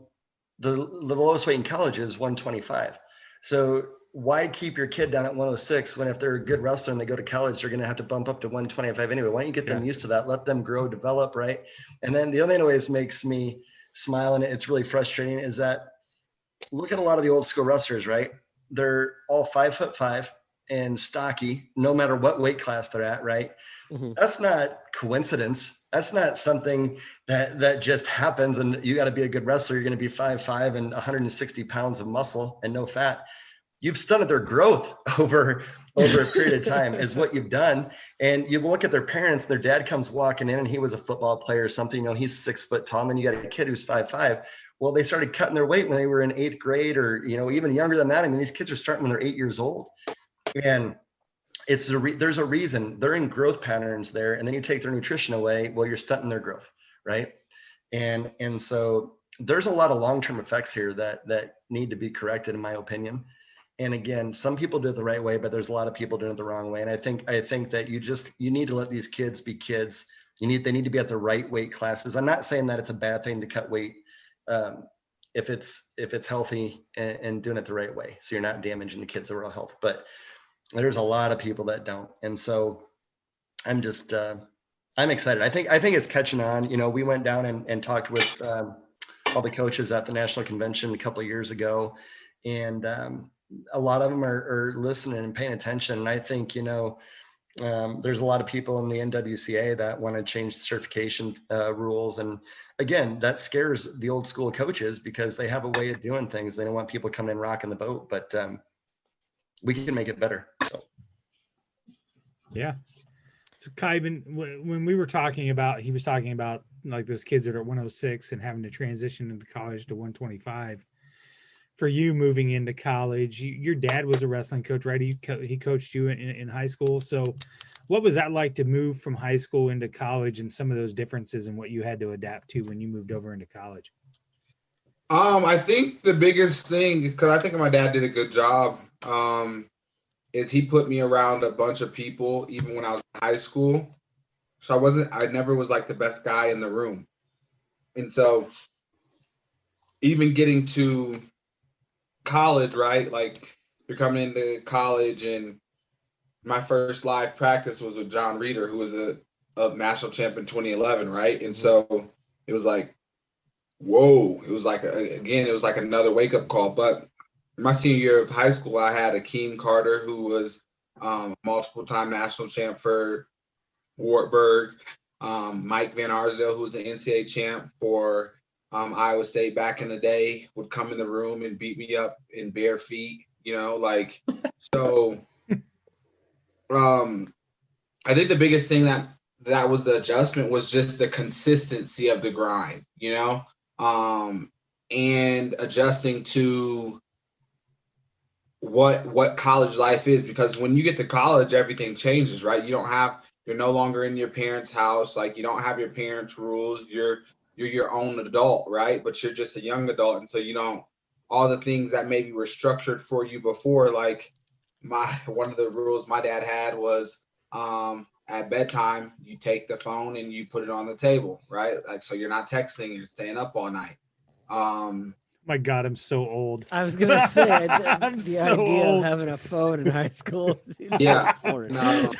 the lowest weight in college is 125. So why keep your kid down at 106 when if they're a good wrestler and they go to college, they're going to have to bump up to 125 anyway? Why don't you get them used to that? Let them grow, develop, right? And then the other thing that always makes me smile, and it's really frustrating, is that look at a lot of the old school wrestlers, right? They're all 5'5" and stocky, no matter what weight class they're at, right? Mm-hmm. That's not coincidence. That's not something that just happens and you got to be a good wrestler. You're going to be 5'5" and 160 pounds of muscle and no fat. You've stunted their growth over a period of time is what you've done. And you look at their parents, their dad comes walking in and he was a football player or something, he's 6 foot tall. And then you got a kid who's 5'5". Well, they started cutting their weight when they were in 8th grade or, even younger than that. These kids are starting when they're 8 years old. And there's a reason they're in growth patterns there. And then you take their nutrition away. Well, you're stunting their growth. Right. And so there's a lot of long-term effects here that need to be corrected, in my opinion. And again, some people do it the right way, but there's a lot of people doing it the wrong way. And I think that you need to let these kids be kids. They need to be at the right weight classes. I'm not saying that it's a bad thing to cut weight. If it's healthy and doing it the right way, so you're not damaging the kids' overall health. But there's a lot of people that don't, and so I'm just I'm excited. I think it's catching on. We went down and talked with all the coaches at the national convention a couple of years ago, and a lot of them are listening and paying attention. And I think there's a lot of people in the NWCA that want to change the certification rules. And again, that scares the old school coaches because they have a way of doing things. They don't want people coming in rocking the boat, but we can make it better. So. Yeah. So Kyven, when we were talking about, he was talking about like those kids that are 106 and having to transition into college to 125. For you moving into college, your dad was a wrestling coach, right? He coached you in high school. So what was that like to move from high school into college and some of those differences and what you had to adapt to when you moved over into college? I think the biggest thing, because I think my dad did a good job, is he put me around a bunch of people, even when I was in high school. So I never was like the best guy in the room. And so even getting to college, right? Like you're coming into college, and my first live practice was with John Reeder, who was a national champ in 2011, right? And so it was like, whoa, it was like another wake up call. But my senior year of high school, I had Akeem Carter, who was multiple time national champ for Wartburg, Mike Van Arsdale, who was an NCAA champ for Iowa State back in the day, would come in the room and beat me up in bare feet, so I think the biggest thing that was the adjustment was just the consistency of the grind, and adjusting to what college life is, because when you get to college, everything changes, right? You're no longer in your parents' house. Like you don't have your parents' rules. You're your own adult, right? But you're just a young adult. And so all the things that maybe were structured for you before, like one of the rules my dad had was at bedtime, you take the phone and you put it on the table, right? Like, so you're not texting and you're staying up all night. My God, I'm so old. I was gonna say the so idea old. of having a phone in high school seems Yeah. so important. No.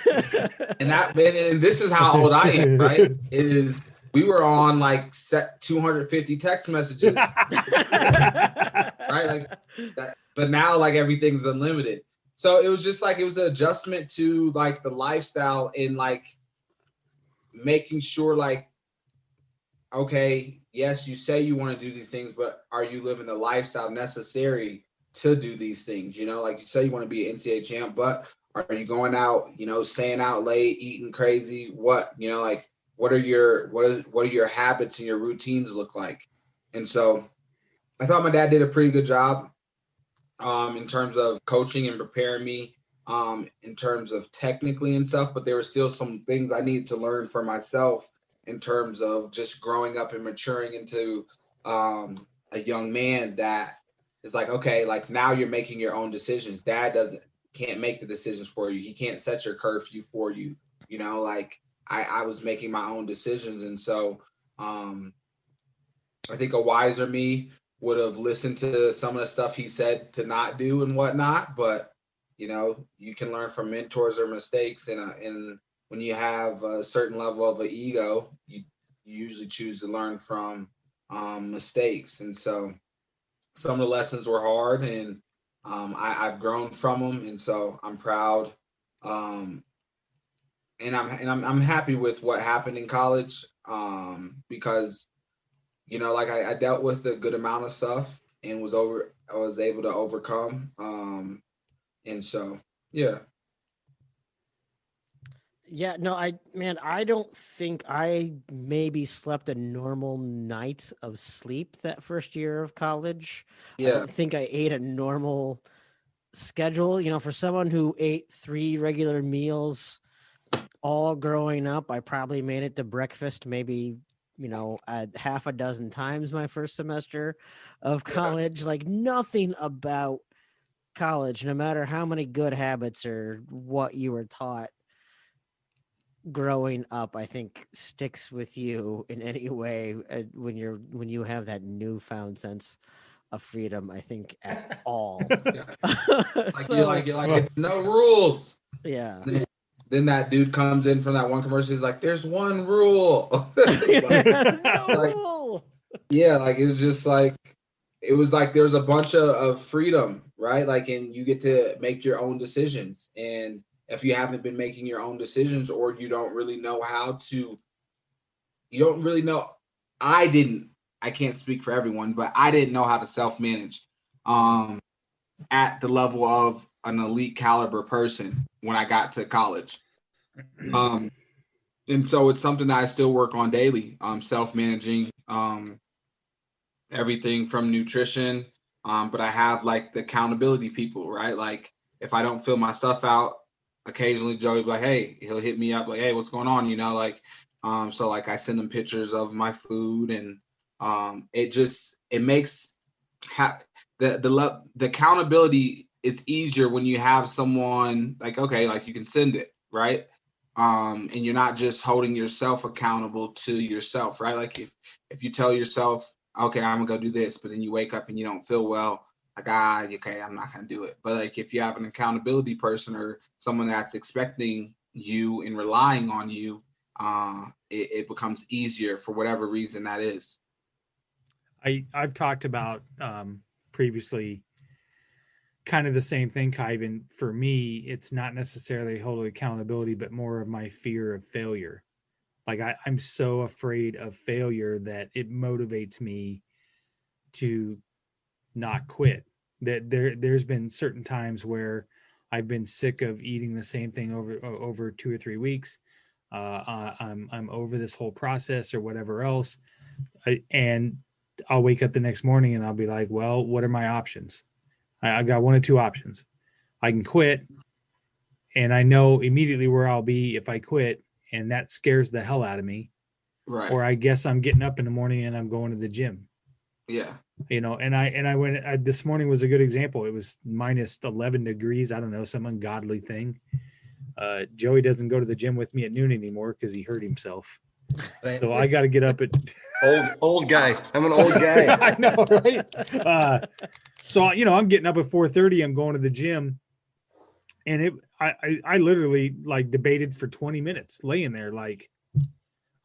And this is how old I am, right? Is we were on like set 250 text messages, right? Like that, but now like everything's unlimited. So it was just like, it was an adjustment to like the lifestyle and like making sure like, okay, yes, you say you want to do these things, but are you living the lifestyle necessary to do these things? You know, like you say you want to be an NCAA champ, but are you going out, you know, staying out late, eating crazy? What, you know, like what are your habits and your routines look like? And so I thought my dad did a pretty good job in terms of coaching and preparing me in terms of technically and stuff, but there were still some things I needed to learn for myself in terms of just growing up and maturing into a young man that is like, okay, like now you're making your own decisions. Dad can't make the decisions for you. He can't set your curfew for you. You know, like I was making my own decisions. And so I think a wiser me would have listened to some of the stuff he said to not do and whatnot. But, you know, you can learn from mentors or mistakes. And when you have a certain level of an ego, you usually choose to learn from mistakes. And so some of the lessons were hard, and I've grown from them. And so I'm proud. And I'm happy with what happened in college because, you know, like I dealt with a good amount of stuff and was able to overcome. And so, yeah. Yeah, no, I don't think I maybe slept a normal night of sleep that first year of college. I Yeah. don't think I ate a normal schedule. You know, for someone who ate 3 regular meals all growing up, I probably made it to breakfast maybe, you know, half a dozen times my first semester of college. Like nothing about college, no matter how many good habits or what you were taught growing up, I think sticks with you in any way when you have that newfound sense of freedom, I think at all. You're like it's no rules. Yeah. Then that dude comes in from that one commercial. He's like, "There's one rule." Yeah, like it was just like there's a bunch of freedom, right? Like, and you get to make your own decisions. And if you haven't been making your own decisions, or you don't really know I can't speak for everyone, but I didn't know how to self-manage at the level of an elite caliber person when I got to college. And so it's something that I still work on daily, self-managing everything from nutrition. But I have like the accountability people, right? Like if I don't fill my stuff out, occasionally Joey will be like, hey, he'll hit me up like, hey, what's going on? You know, like, so like I send him pictures of my food, and it makes the accountability is easier when you have someone like, okay, like you can send it, right? And you're not just holding yourself accountable to yourself, right? Like if you tell yourself, okay, I'm gonna go do this, but then you wake up and you don't feel well, like, okay, I'm not gonna do it. But like if you have an accountability person or someone that's expecting you and relying on you, it becomes easier for whatever reason that is. I've talked about previously kind of the same thing, Kyven. For me, it's not necessarily holding accountability, but more of my fear of failure. Like I'm so afraid of failure that it motivates me to not quit. That there's been certain times where I've been sick of eating the same thing over 2 or 3 weeks. I'm over this whole process or whatever else, and I'll wake up the next morning and I'll be like, well, what are my options? I've got 1 or 2 options. I can quit, and I know immediately where I'll be if I quit, and that scares the hell out of me. Right. Or I guess I'm getting up in the morning and I'm going to the gym. Yeah. You know, and I went, this morning was a good example. It was minus 11 degrees. I don't know, some ungodly thing. Joey doesn't go to the gym with me at noon anymore because he hurt himself. So I got to get up at old guy. I'm an old guy. I know, right? So, you know, I'm getting up at 4:30. I'm going to the gym, and I literally like debated for 20 minutes laying there. Like,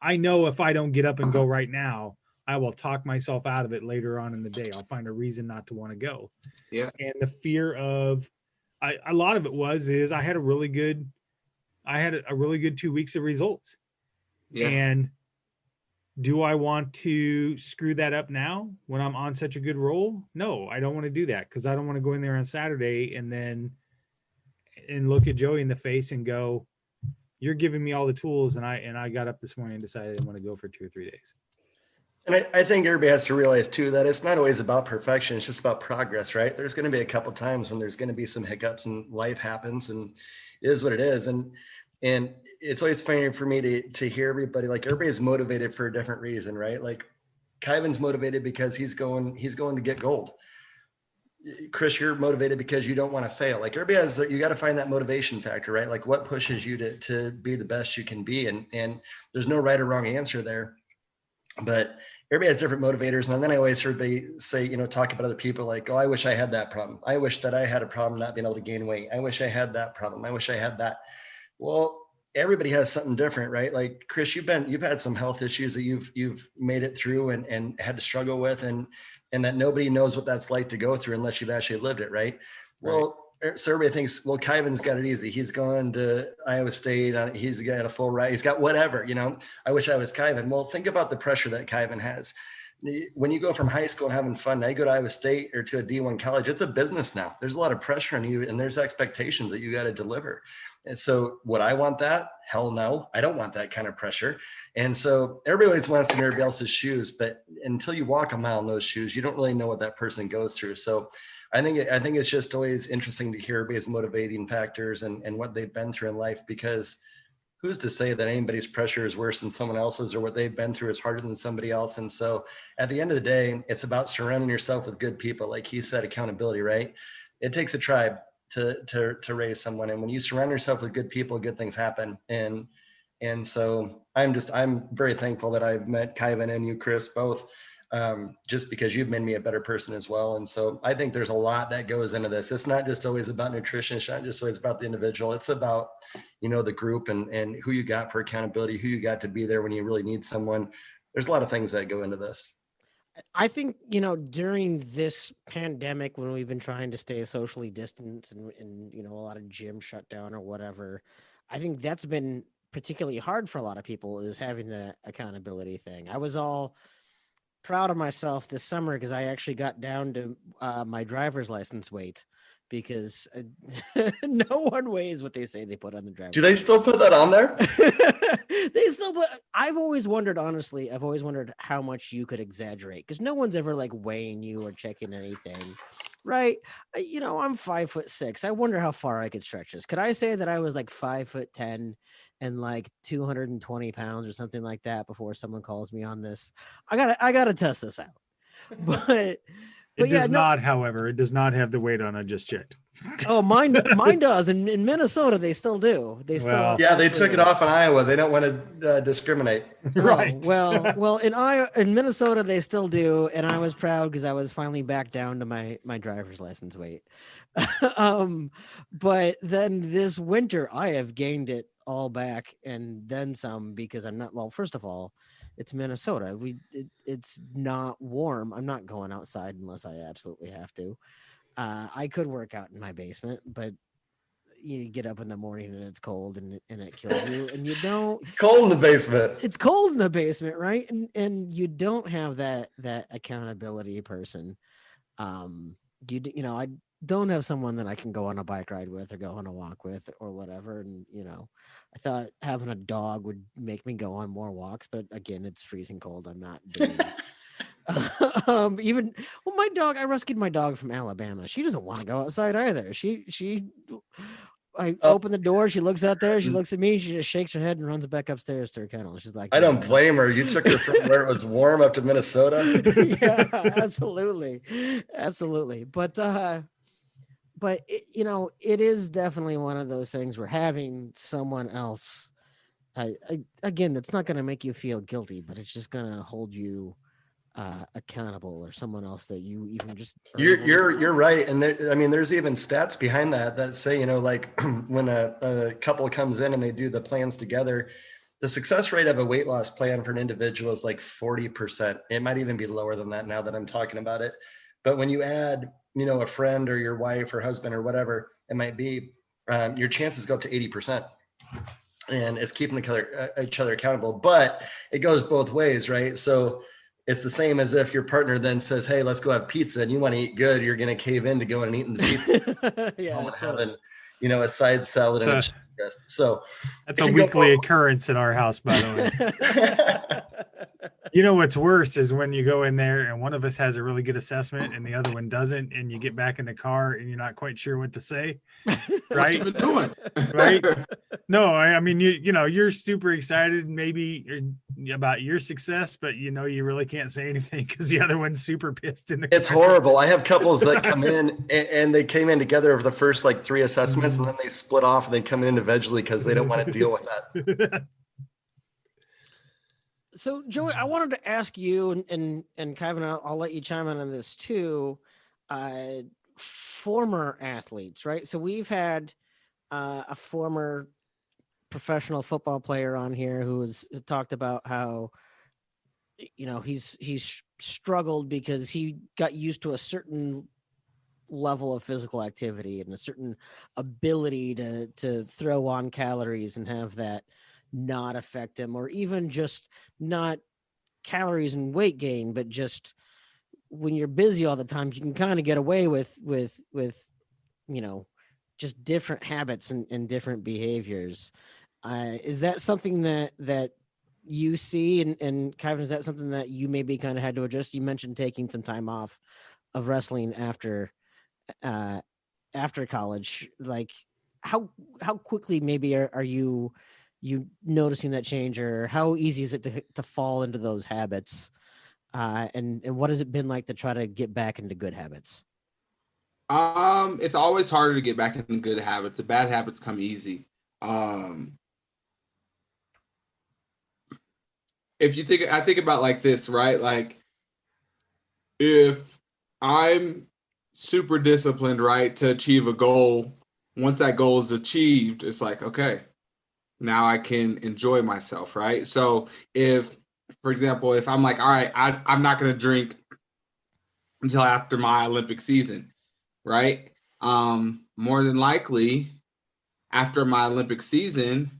I know if I don't get up and go right now, I will talk myself out of it later on in the day. I'll find a reason not to want to go. Yeah. And the fear of, a lot of it is I had a really good 2 weeks of results. Yeah. And do I want to screw that up now when I'm on such a good roll? No, I don't want to do that, because I don't want to go in there on Saturday and look at Joey in the face and go, you're giving me all the tools, and I got up this morning and decided I want to go for 2 or 3 days. And I think everybody has to realize too that it's not always about perfection. It's just about progress, right? There's going to be a couple times when there's going to be some hiccups and life happens, and it is what it is. And it's always funny for me to hear everybody, like, everybody's motivated for a different reason, right? Like Kyven's motivated because he's going to get gold. Chris, you're motivated because you don't want to fail. Like, everybody has, you got to find that motivation factor, right? Like, what pushes you to be the best you can be? And there's no right or wrong answer there, but everybody has different motivators. And then I always hear everybody say, talk about other people, like, oh, I wish I had that problem. I wish that I had a problem not being able to gain weight. I wish I had that problem. I wish I had that. Well, everybody has something different, right? Like, Chris, you've had some health issues that you've made it through and had to struggle with, and that nobody knows what that's like to go through unless you've actually lived it, right? Well, so everybody thinks, well, Kyven's got it easy. He's going to Iowa State. He's got a full ride. He's got whatever, I wish I was Kyven. Well, think about the pressure that Kyven has. When you go from high school and having fun, now you go to Iowa State or to a D1 college, it's a business now. There's a lot of pressure on you, and there's expectations that you got to deliver. And so would I want that? Hell no, I don't want that kind of pressure. And so everybody always wants to be in everybody else's shoes, but until you walk a mile in those shoes, you don't really know what that person goes through. So I think it's just always interesting to hear everybody's motivating factors and what they've been through in life, because who's to say that anybody's pressure is worse than someone else's, or what they've been through is harder than somebody else. And so at the end of the day, it's about surrounding yourself with good people. Like he said, accountability, right? It takes a tribe to raise someone. And when you surround yourself with good people, good things happen. And so I'm very thankful that I've met Kyven and you, Chris, both, just because you've made me a better person as well. And so I think there's a lot that goes into this. It's not just always about nutrition. It's not just always about the individual. It's about, the group and who you got for accountability, who you got to be there when you really need someone. There's a lot of things that go into this. I think, during this pandemic, when we've been trying to stay socially distanced and a lot of gyms shut down or whatever, I think that's been particularly hard for a lot of people, is having the accountability thing. I was all proud of myself this summer because I actually got down to my driver's license weight, because no one weighs what they say they put on the driver's. Do they still put that on there? They still put. I've always wondered how much you could exaggerate, because no one's ever like weighing you or checking anything, right? I'm 5'6". I wonder how far I could stretch this. Could I say that I was like 5'10" and like 220 pounds or something like that before someone calls me on this? I gotta test this out. But it does not, however, it does not have the weight on. I just checked. Oh, mine does. In Minnesota, they still do. They took it off in Iowa. They don't want to discriminate. Right. Oh, well, in Minnesota, they still do. And I was proud because I was finally back down to my driver's license weight. But then this winter, I have gained it all back and then some, because I'm not, well, first of all, it's Minnesota. It's not warm. I'm not going outside unless I absolutely have to. I could work out in my basement, but you get up in the morning and it's cold and it kills you, and you don't. It's cold in the basement. It's cold in the basement, right? And you don't have that accountability person. I don't have someone that I can go on a bike ride with or go on a walk with or whatever. And, I thought having a dog would make me go on more walks, but again, it's freezing cold. I'm not doing that. My dog, I rescued my dog from Alabama. She doesn't want to go outside either. I open the door, she looks out there, she looks at me, she just shakes her head and runs back upstairs to her kennel. She's like, I don't blame her. You took her from where it was warm up to Minnesota. Yeah, absolutely. But it is definitely one of those things where having someone else, again, that's not going to make you feel guilty, but it's just going to hold you accountable, or someone else that you even just. You're right, and there's even stats behind that say, like when a couple comes in and they do the plans together, the success rate of a weight loss plan for an individual is like 40%. It might even be lower than that now that I'm talking about it. But when you add, a friend or your wife or husband or whatever it might be, your chances go up to 80%. And it's keeping each other accountable. But it goes both ways, right? So it's the same as if your partner then says, hey, let's go have pizza, and you want to eat good, you're going to cave in to go and eating the pizza. Yeah, having, a side salad and a chicken breast. So that's a weekly occurrence in our house, by the way. What's worse is when you go in there and one of us has a really good assessment and the other one doesn't, and you get back in the car and you're not quite sure what to say. Right? What you been doing? Right? No, I mean, you're super excited maybe about your success, but you really can't say anything because the other one's super pissed in the It's horrible. I have couples that come in and they came in together over the first like 3 assessments, and then they split off and they come in individually because they don't want to deal with that. So, Joey, I wanted to ask you, and Kyven, I'll let you chime in on this too. Former athletes, right? So we've had a former professional football player on here who has talked about how, he's struggled because he got used to a certain level of physical activity and a certain ability to throw on calories and have that not affect him, or even just not calories and weight gain, but just when you're busy all the time, you can kind of get away with just different habits and different behaviors. Is that something that you see? And Kyven, is that something that you maybe kind of had to adjust? You mentioned taking some time off of wrestling after college. Like how quickly maybe are you noticing that change, or how easy is it to fall into those habits? And what has it been like to try to get back into good habits? It's always harder to get back into good habits. The bad habits come easy. I think about like this, right? Like if I'm super disciplined, right, to achieve a goal, once that goal is achieved, it's like, okay, now I can enjoy myself, right? So if, for example, if I'm like, all right, I'm not going to drink until after my Olympic season, right? More than likely, after my Olympic season,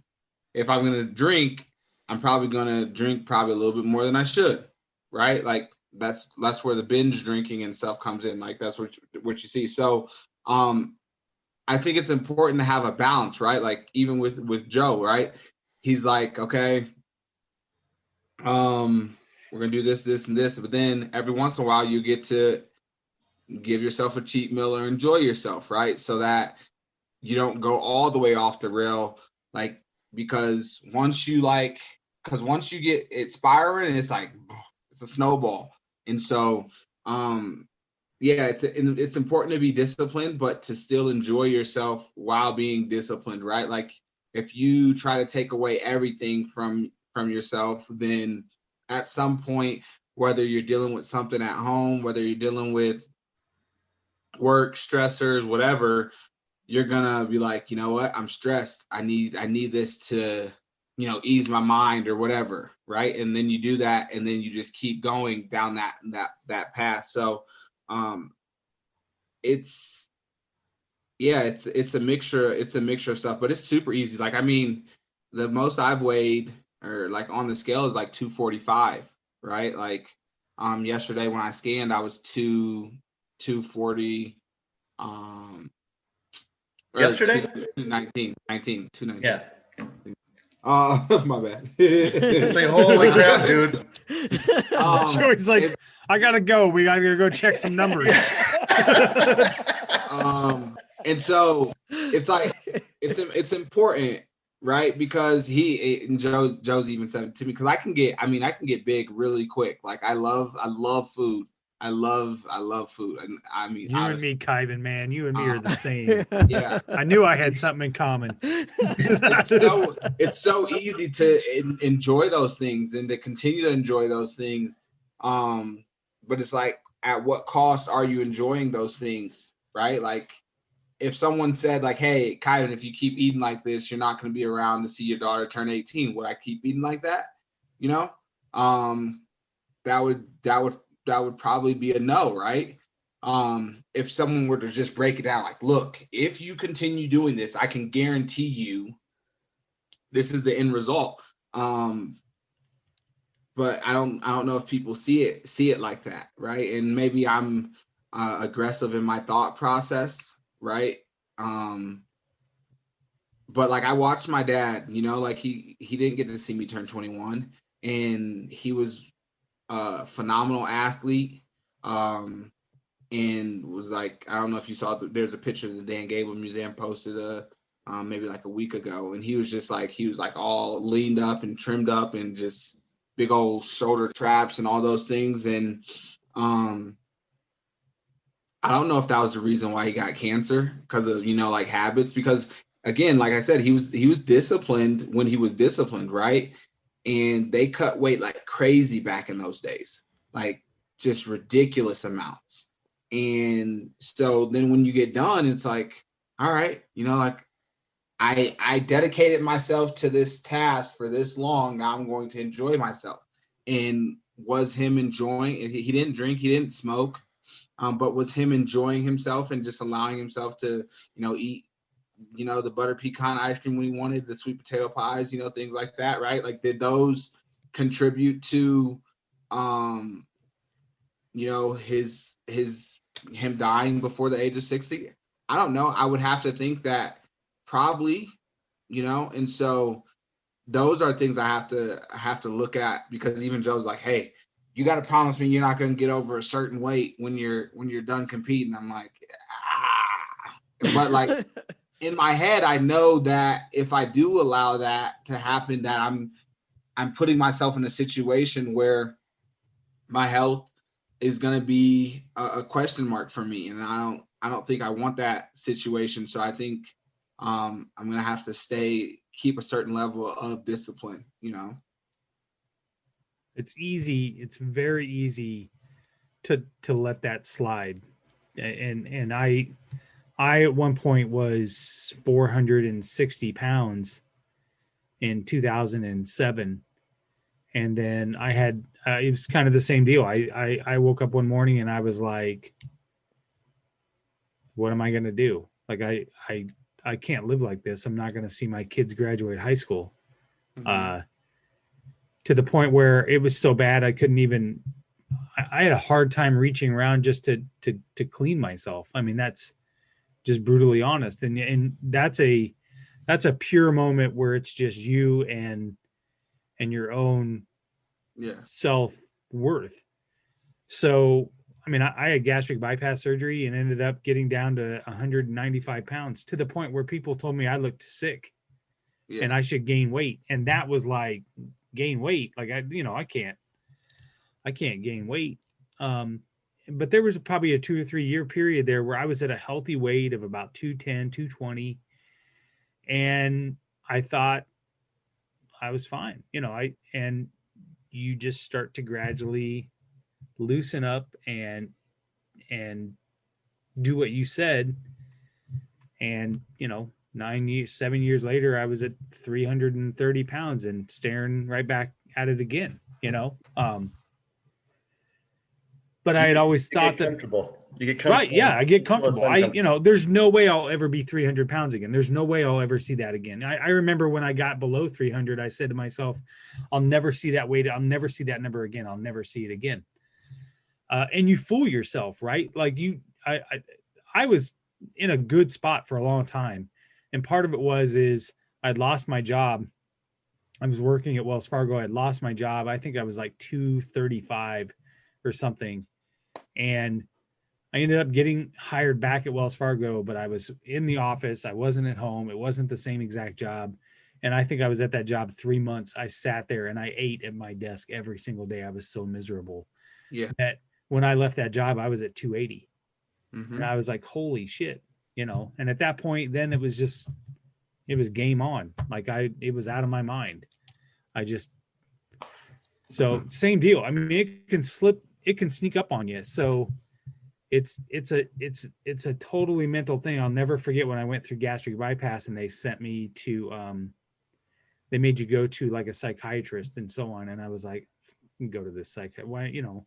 if I'm going to drink, I'm probably going to drink probably a little bit more than I should, right? Like that's where the binge drinking and stuff comes in. Like that's what you see. So I think it's important to have a balance, right? Like even with Joe, right? He's like, okay, we're gonna do this, and this, but then every once in a while you get to give yourself a cheat meal or enjoy yourself, right? So that you don't go all the way off the rail, like because once you get it spiraling, it's like it's a snowball, and so yeah, it's important to be disciplined, but to still enjoy yourself while being disciplined, right? Like if you try to take away everything from yourself, then at some point, whether you're dealing with something at home, whether you're dealing with work stressors, whatever, you're gonna be like, you know what, I'm stressed. I need this to, ease my mind or whatever, right? And then you do that, and then you just keep going down that path. So it's a mixture of stuff, but it's super easy. Like, I mean, the most I've weighed or like on the scale is like 245, right? Like yesterday when I scanned, I was 240 yesterday 219. Yeah. My bad. Say holy crap, dude. Joey's like, I gotta go. We gotta go check some numbers. And so it's like it's important, right? Because Joe's even said it to me, because I can get big really quick. Like I love food. I love food. And I mean, you honestly, and me, Kyven, man, you and me are the same. Yeah. I knew I had something in common. It's so easy to enjoy those things and to continue to enjoy those things. But it's like, at what cost are you enjoying those things, right? Like, if someone said like, hey, Kyven, if you keep eating like this, you're not going to be around to see your daughter turn 18. Would I keep eating like that? You know, that would probably be a no, right? If someone were to just break it down, like, look, if you continue doing this, I can guarantee you this is the end result. But I don't know if people see it like that, right? And maybe I'm aggressive in my thought process, right? But like I watched my dad, you know, like he didn't get to see me turn 21, and he was a phenomenal athlete, and was like, I don't know if you saw, there's a picture the Dan Gable Museum posted maybe like a week ago, and he was like all leaned up and trimmed up and just big old shoulder traps and all those things. And I don't know if that was the reason why he got cancer, because of, you know, like habits, because again, like I said, he was disciplined when he was disciplined, right? And they cut weight like crazy back in those days, like just ridiculous amounts. And so then when you get done, it's like, all right, you know, like I dedicated myself to this task for this long. Now I'm going to enjoy myself. And was him enjoying it? He didn't drink, he didn't smoke, but was him enjoying himself and just allowing himself to, you know, eat, you know, the butter pecan ice cream when he wanted, the sweet potato pies, you know, things like that, right? Like, did those contribute to, you know, him dying before the age of 60? I don't know. I would have to think that probably, you know. And so those are things I have to look at, because even Joe's like, hey, you got to promise me you're not going to get over a certain weight when you're done competing. I'm like, but like in my head, I know that if I do allow that to happen, that I'm putting myself in a situation where my health is going to be a question mark for me. And I don't think I want that situation. So I think I'm going to have to keep a certain level of discipline, you know. It's easy. It's very easy to let that slide. And I at one point was 460 pounds in 2007. And then I had, it was kind of the same deal. I woke up one morning and I was like, what am I going to do? Like, I can't live like this. I'm not going to see my kids graduate high school. Mm-hmm. To the point where it was so bad, I couldn't even, I had a hard time reaching around just to clean myself. I mean, that's just brutally honest. And that's a pure moment where it's just you and your own self-worth. So, I mean, I had gastric bypass surgery and ended up getting down to 195 pounds, to the point where people told me I looked sick and I should gain weight. And that was like, gain weight. Like, I can't gain weight. But there was probably a 2 or 3 year period there where I was at a healthy weight of about 210, 220. And I thought I was fine, and you just start to gradually loosen up and do what you said. And, 7 years later, I was at 330 pounds and staring right back at it again, but I had always thought that you get comfortable. Right. Yeah. I get comfortable. There's no way I'll ever be 300 pounds again. There's no way I'll ever see that again. I remember when I got below 300, I said to myself, I'll never see that weight. I'll never see that number again. I'll never see it again. And you fool yourself, right? Like I was in a good spot for a long time. And part of it is I'd lost my job. I was working at Wells Fargo. I'd lost my job. I think I was like 235 or something. And I ended up getting hired back at Wells Fargo, but I was in the office. I wasn't at home. It wasn't the same exact job. And I think I was at that job 3 months. I sat there and I ate at my desk every single day. I was so miserable. Yeah. That when I left that job, I was at 280. Mm-hmm. And I was like, holy shit, and at that point, then it was game on. Like it was out of my mind. So same deal. I mean, it can sneak up on you. So, it's a totally mental thing. I'll never forget when I went through gastric bypass and they sent me to they made you go to like a psychiatrist and so on, and I was like, go to this why, you know,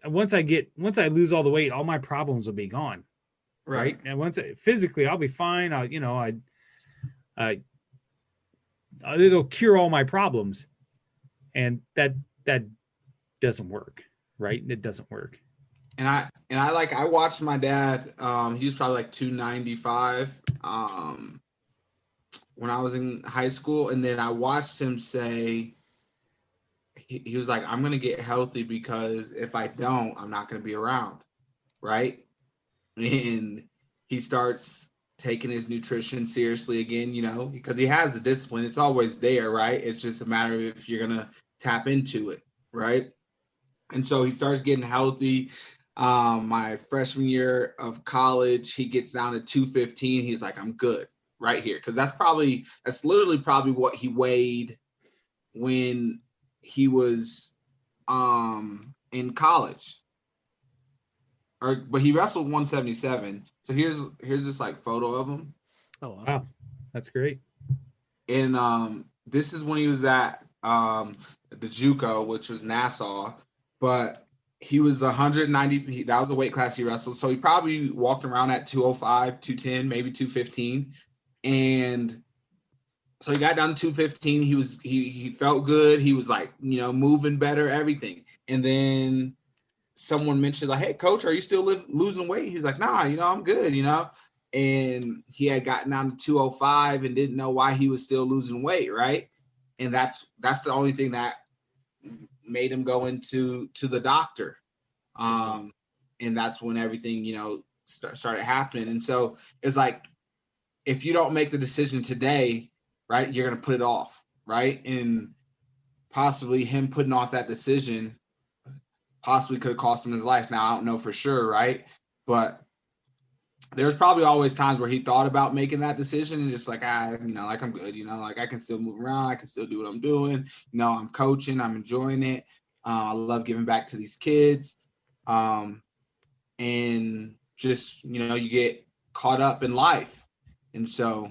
once I lose all the weight, all my problems will be gone. Right. And physically I'll be fine. It'll cure all my problems. And that doesn't work. Right. It doesn't work. And I watched my dad, he was probably like 295 when I was in high school. And then I watched him say, he was like, I'm going to get healthy because if I don't, I'm not going to be around. Right. And he starts taking his nutrition seriously again, you know, because he has the discipline. It's always there, right? It's just a matter of if you're going to tap into it, right? And so he starts getting healthy. My freshman year of college, he gets down to 215. He's like, I'm good right here. Because that's literally probably what he weighed when he was in college. But he wrestled 177. So here's this like photo of him. Oh, awesome. Wow. That's great. And this is when he was at the JUCO, which was Nassau. But he was 190. That was the weight class he wrestled. So he probably walked around at 205, 210, maybe 215. And so he got down to 215. He felt good. He was like, you know, moving better, everything. And then someone mentioned like, hey, coach, are you still losing weight? He's like, nah, you know, I'm good, you know. And he had gotten down to 205 and didn't know why he was still losing weight, right? And that's the only thing that made him go into the doctor. And that's when everything, you know, started happening. And so it's like, if you don't make the decision today, right, you're going to put it off, right? And possibly him putting off that decision possibly could have cost him his life. Now, I don't know for sure, right? But there's probably always times where he thought about making that decision and just like, you know, like I'm good, you know, like I can still move around. I can still do what I'm doing. You know, I'm coaching. I'm enjoying it. I love giving back to these kids. And just, you know, you get caught up in life. And so,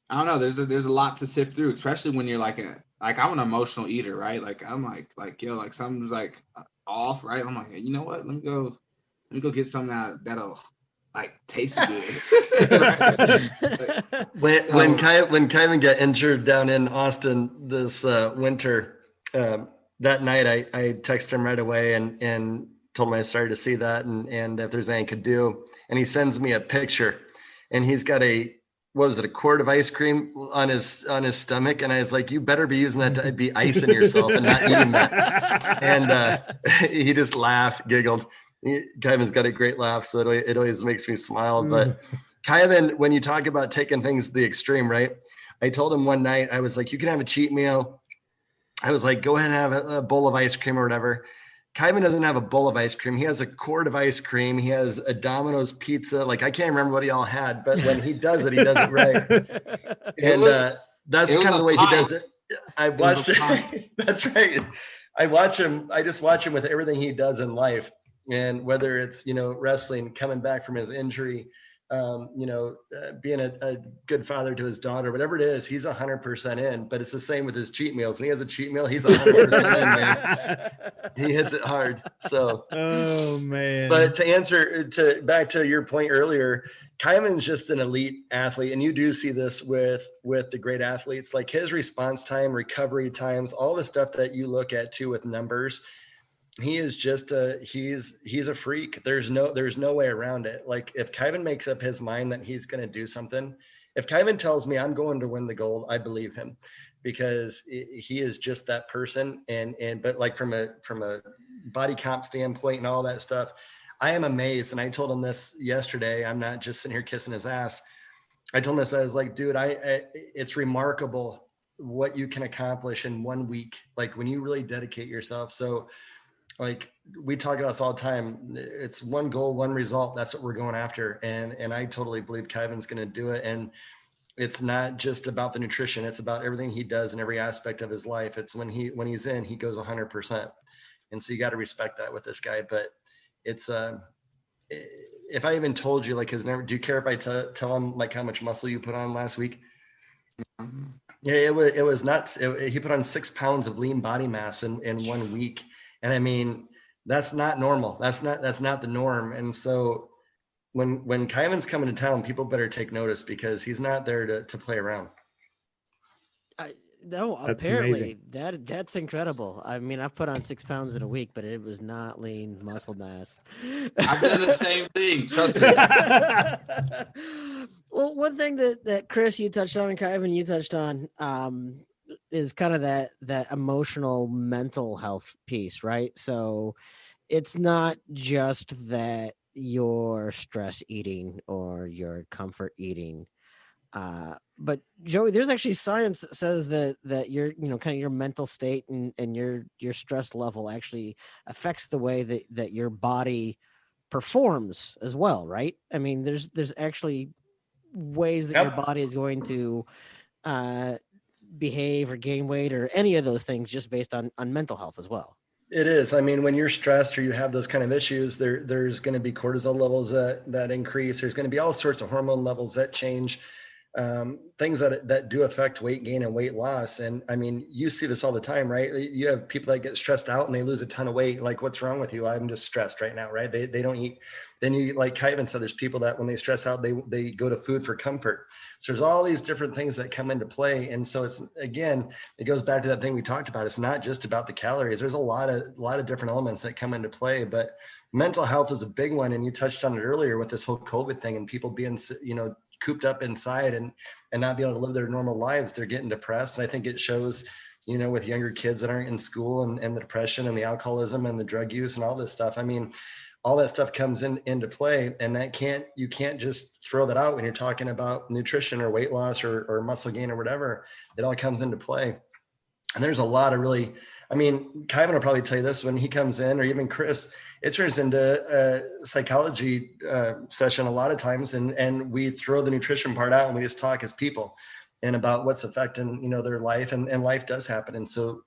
I don't know, there's a lot to sift through, especially when you're like I'm an emotional eater, right? Like I'm like, yo, like something's like off, right? I'm like, you know what? Let me go get something that'll like taste good. When Kyven got injured down in Austin this winter, that night I texted him right away and told him I started to see that and if there's anything I could do. And he sends me a picture and he's got a quart of ice cream on his stomach. And I was like, you better be using that to be icing yourself and not eating that. And he just laughed, giggled. Kyven's got a great laugh, so it always makes me smile. But Kyven, when you talk about taking things to the extreme, right? I told him one night, I was like, you can have a cheat meal. I was like, go ahead and have a bowl of ice cream or whatever. Kyven doesn't have a bowl of ice cream. He has a quart of ice cream. He has a Domino's pizza. Like, I can't remember what he all had, but when he does it, he does it right. And that's kind of the way he does it. I watched it. That's right. I just watch him with everything he does in life. And whether it's, you know, wrestling, coming back from his injury, you know, being a good father to his daughter, whatever it is, he's 100% in. But it's the same with his cheat meals. When he has a cheat meal, he's 100% in, man. He hits it hard. So, oh man. But to answer back to your point earlier, Kyven's just an elite athlete, and you do see this with the great athletes. Like his response time, recovery times, all the stuff that you look at too with numbers. He is just he's a freak. There's no way around it. Like if Kyven makes up his mind that he's going to do something, if Kyven tells me I'm going to win the gold, I believe him, because he is just that person. But like from a body comp standpoint and all that stuff, I am amazed. And I told him this yesterday. I'm not just sitting here kissing his ass. I told him this. I was like, dude, it's remarkable what you can accomplish in 1 week. Like when you really dedicate yourself. So like we talk about this all the time. It's one goal, one result. That's what we're going after. And I totally believe Kyven's going to do it. And it's not just about the nutrition. It's about everything he does in every aspect of his life. It's when he's in, he goes 100%. And so you got to respect that with this guy. But it's if I even told you, like his number, do you care if I tell him like how much muscle you put on last week? Yeah, it was nuts. He put on 6 pounds of lean body mass in 1 week. And I mean, that's not normal. That's not the norm. And so when Kyven's coming to town, people better take notice because he's not there to play around. No, That's apparently amazing. that's incredible. I mean, I've put on 6 pounds in a week, but it was not lean muscle mass. I've done the same thing. Trust me. Well, one thing that Chris, you touched on, and Kyven, you touched on, is kind of that emotional, mental health piece, right? So it's not just that you're stress eating or you're comfort eating. But Joey, there's actually science that says that your, kind of your mental state and your stress level actually affects the way that your body performs as well, right? I mean, there's actually ways that your body is going to behave or gain weight or any of those things just based on mental health as well. It is. I mean, when you're stressed or you have those kind of issues, there's going to be cortisol levels that increase. There's going to be all sorts of hormone levels that change. Things that do affect weight gain and weight loss. And I mean, you see this all the time, right? You have people that get stressed out and they lose a ton of weight. Like, what's wrong with you? I'm just stressed right now, right? They don't eat. Then you, like Kyven said, there's people that when they stress out, they go to food for comfort. So there's all these different things that come into play. And so it goes back to that thing we talked about. It's not just about the calories. There's a lot of different elements that come into play, but mental health is a big one. And you touched on it earlier with this whole COVID thing and people being, cooped up inside and not be able to live their normal lives. They're getting depressed. And I think it shows, with younger kids that aren't in school and the depression and the alcoholism and the drug use and all this stuff. I mean, all that stuff comes into play, and you can't just throw that out when you're talking about nutrition or weight loss or muscle gain or whatever. It all comes into play. And there's a lot of really, I mean, Kyven will probably tell you this when he comes in, or even Chris, it turns into a psychology session a lot of times, and we throw the nutrition part out and we just talk as people and about what's affecting their life, and life does happen. And so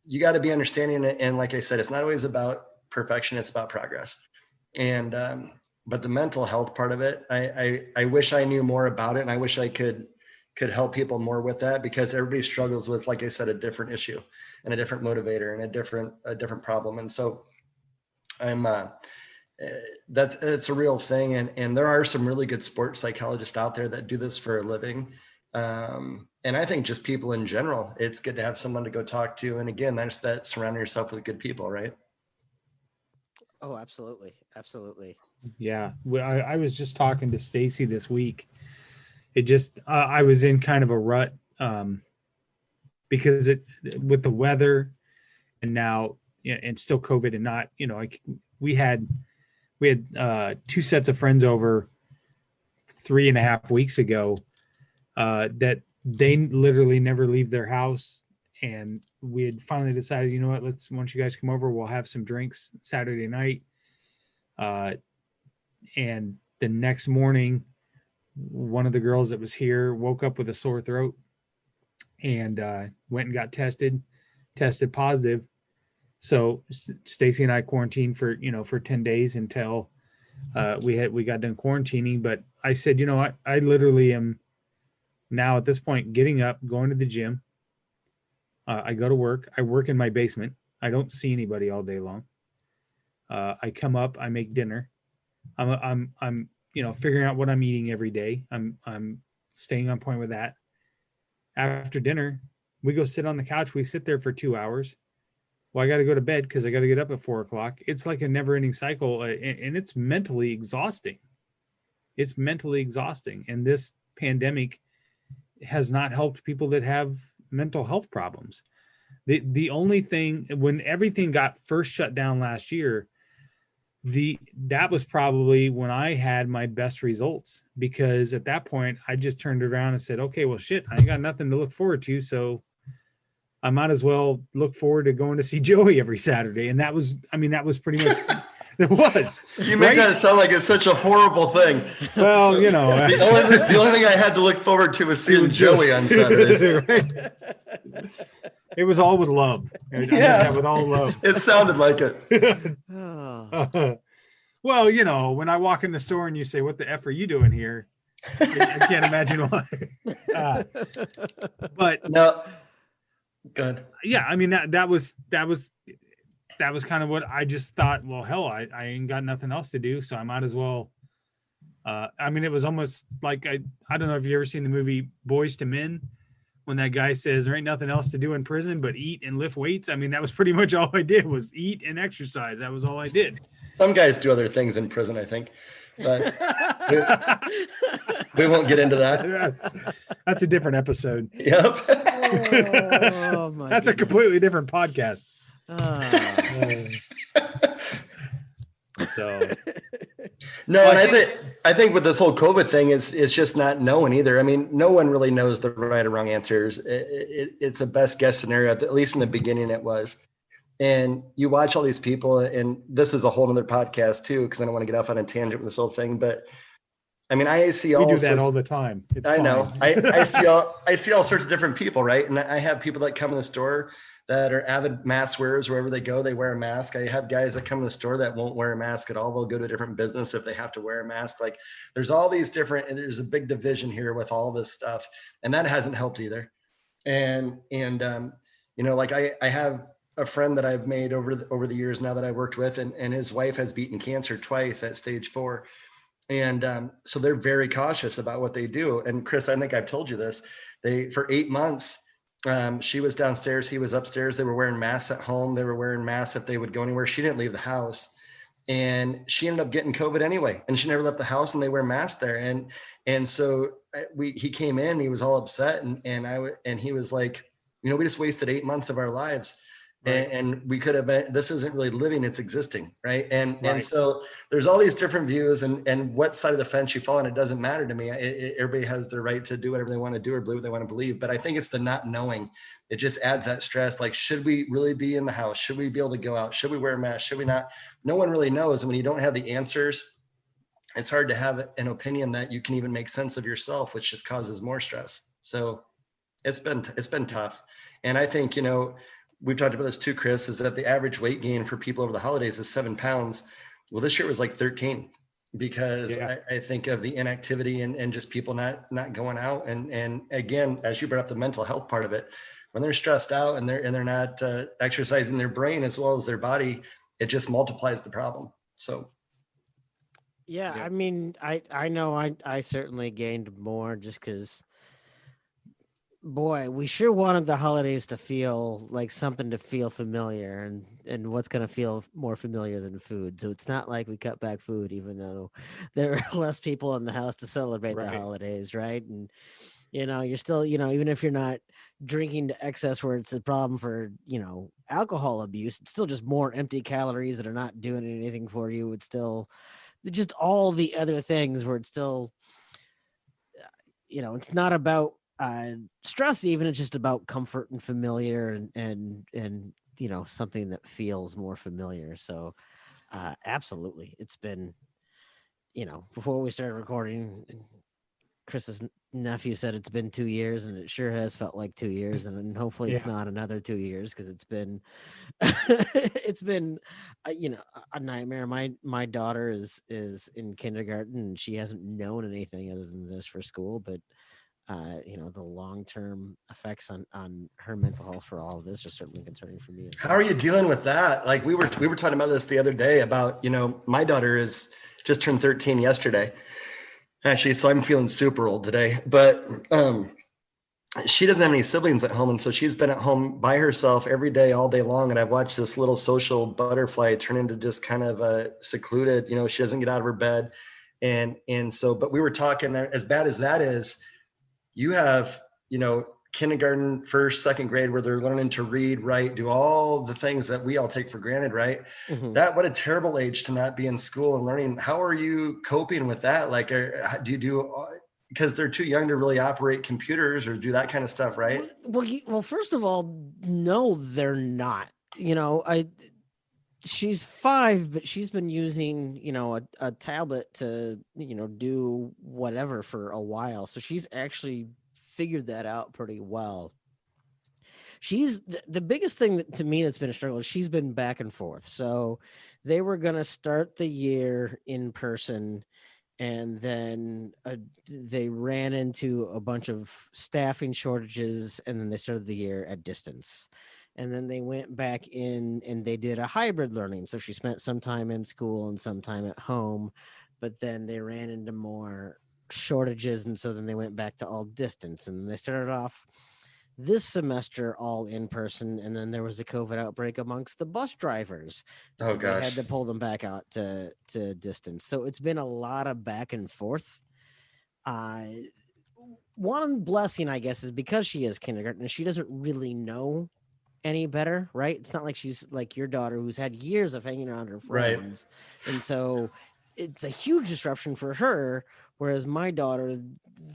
you got to be understanding it. And like I said, it's not always about perfection, it's about progress. And but the mental health part of it, I wish I knew more about it, and I wish I could help people more with that, because everybody struggles with, like I said, a different issue and a different motivator and a different problem. And so it's a real thing. And there are some really good sports psychologists out there that do this for a living. And I think just people in general, it's good to have someone to go talk to. And again, that's that surrounding yourself with good people, right? Oh, absolutely. Absolutely. Yeah. Well, I was just talking to Stacy this week. It just, I was in kind of a rut because with the weather and now, and still COVID and not, we had 2 sets of friends over 3.5 weeks ago that they literally never leave their house. And we had finally decided, once you guys come over, we'll have some drinks Saturday night. And the next morning, one of the girls that was here woke up with a sore throat and went and got tested positive. So Stacy and I quarantined for 10 days until we got done quarantining. But I said, I literally am now at this point getting up, going to the gym. I go to work. I work in my basement. I don't see anybody all day long. I come up, I make dinner. I'm figuring out what I'm eating every day. I'm staying on point with that. After dinner, we go sit on the couch. We sit there for 2 hours. Well, I got to go to bed because I got to get up at 4:00. It's like a never ending cycle, and it's mentally exhausting. It's mentally exhausting. And this pandemic has not helped people that have mental health problems. The only thing, when everything got first shut down last year, that was probably when I had my best results, because at that point I just turned around and said, okay, well, shit, I ain't got nothing to look forward to. So I might as well look forward to going to see Joey every Saturday. And that was pretty much, it was. You make that sound like it's such a horrible thing. Well, the only thing I had to look forward to was seeing Joey on Saturdays. Right? It was all with love. I meant that with all love. It sounded like it. Well, you know, when I walk in the store and you say, "What the F are you doing here?" I can't imagine why. But no, good. Yeah, I mean that was kind of what I just thought. Well, hell, I ain't got nothing else to do, so I might as well. I mean, it was almost like I don't know if you ever seen the movie Boys to Men, when that guy says there ain't nothing else to do in prison but eat and lift weights. I mean, that was pretty much all I did was eat and exercise. That was all I did. Some guys do other things in prison, I think, but we won't get into that. That's a different episode. Yep. That's a completely different podcast. So no, and I think with this whole COVID thing, it's just not knowing either. I mean, no one really knows the right or wrong answers. It's a best guess scenario, at least in the beginning it was. And you watch all these people, and this is a whole nother podcast too, because I don't want to get off on a tangent with this whole thing. But I mean, I see all. We do that all the time. It's I fine. know. I see all sorts of different people, right? And I have people that come in the store that are avid mask wearers. Wherever they go, they wear a mask. I have guys that come in the store that won't wear a mask at all. They'll go to a different business if they have to wear a mask. Like, there's all these different, and there's a big division here with all this stuff, and that hasn't helped either. And you know, like I have a friend that I've made over the years now that I worked with, and his wife has beaten cancer twice at stage 4. And so they're very cautious about what they do. And Chris, I think I've told you this, for 8 months, she was downstairs, he was upstairs. They were wearing masks at home. They were wearing masks if they would go anywhere. She didn't leave the house, and she ended up getting COVID anyway. And she never left the house, and they wear masks there. And so he came in, he was all upset. And he was like, you know, we just wasted 8 months of our lives. Right. And we could have been, this isn't really living, it's existing. Right. And so there's all these different views, and what side of the fence you fall on, it doesn't matter to me. Everybody has the right to do whatever they want to do or believe what they want to believe. But I think it's the not knowing. It just adds that stress. Like, should we really be in the house? Should we be able to go out? Should we wear a mask? Should we not? No one really knows. And when you don't have the answers, it's hard to have an opinion that you can even make sense of yourself, which just causes more stress. So it's been tough. And I think, you know, we've talked about this too, Chris, is that the average weight gain for people over the holidays is 7 pounds. Well, this year was like 13, because I think of the inactivity and just people not going out. And again, as you brought up the mental health part of it, when they're stressed out and they're not exercising their brain as well as their body, it just multiplies the problem. So. Yeah. I mean, I know I certainly gained more just because, boy, we sure wanted the holidays to feel like something to feel familiar, and what's going to feel more familiar than food. So it's not like we cut back food, even though there are less people in the house to celebrate the holidays. Right. And, you know, you're still, you know, even if you're not drinking to excess where it's a problem for, you know, alcohol abuse, it's still just more empty calories that are not doing anything for you. It's still just all the other things where it's still, you know, it's not about stress even, it's just about comfort and familiar and you know, something that feels more familiar. So absolutely, it's been, you know, before we started recording, Chris's nephew said it's been 2 years, and it sure has felt like 2 years, and hopefully it's not another 2 years, because it's been it's been you know, a nightmare. My daughter is in kindergarten, and she hasn't known anything other than this for school, but you know, the long-term effects on her mental health for all of this are certainly concerning for me. How are you dealing with that? Like, we were talking about this the other day about, you know, my daughter is just turned 13 yesterday, actually, so I'm feeling super old today, but she doesn't have any siblings at home. And so she's been at home by herself every day, all day long. And I've watched this little social butterfly turn into just kind of a secluded, you know, she doesn't get out of her bed. And so, but we were talking, as bad as that is, you have, you know, kindergarten, first, second grade, where they're learning to read, write, do all the things that we all take for granted, right? Mm-hmm. What a terrible age to not be in school and learning. How are you coping with that? Like, do you do, because they're too young to really operate computers or do that kind of stuff, right? Well, first of all, no, they're not. You know, she's 5, but she's been using, you know, a tablet to, you know, do whatever for a while. So she's actually figured that out pretty well. the biggest thing that, to me, that's been a struggle is she's been back and forth. So they were going to start the year in person, and then they ran into a bunch of staffing shortages, and then they started the year at distance. And then they went back in and they did a hybrid learning. So she spent some time in school and some time at home, but then they ran into more shortages. And so then they went back to all distance, and they started off this semester all in person. And then there was a COVID outbreak amongst the bus drivers. And Oh, so gosh. they had to pull them back out to distance. So it's been a lot of back and forth. One blessing, I guess, is because she is kindergarten and she doesn't really know any better, right? It's not like she's like your daughter who's had years of hanging around her Right. friends. And so it's a huge disruption for her, whereas my daughter,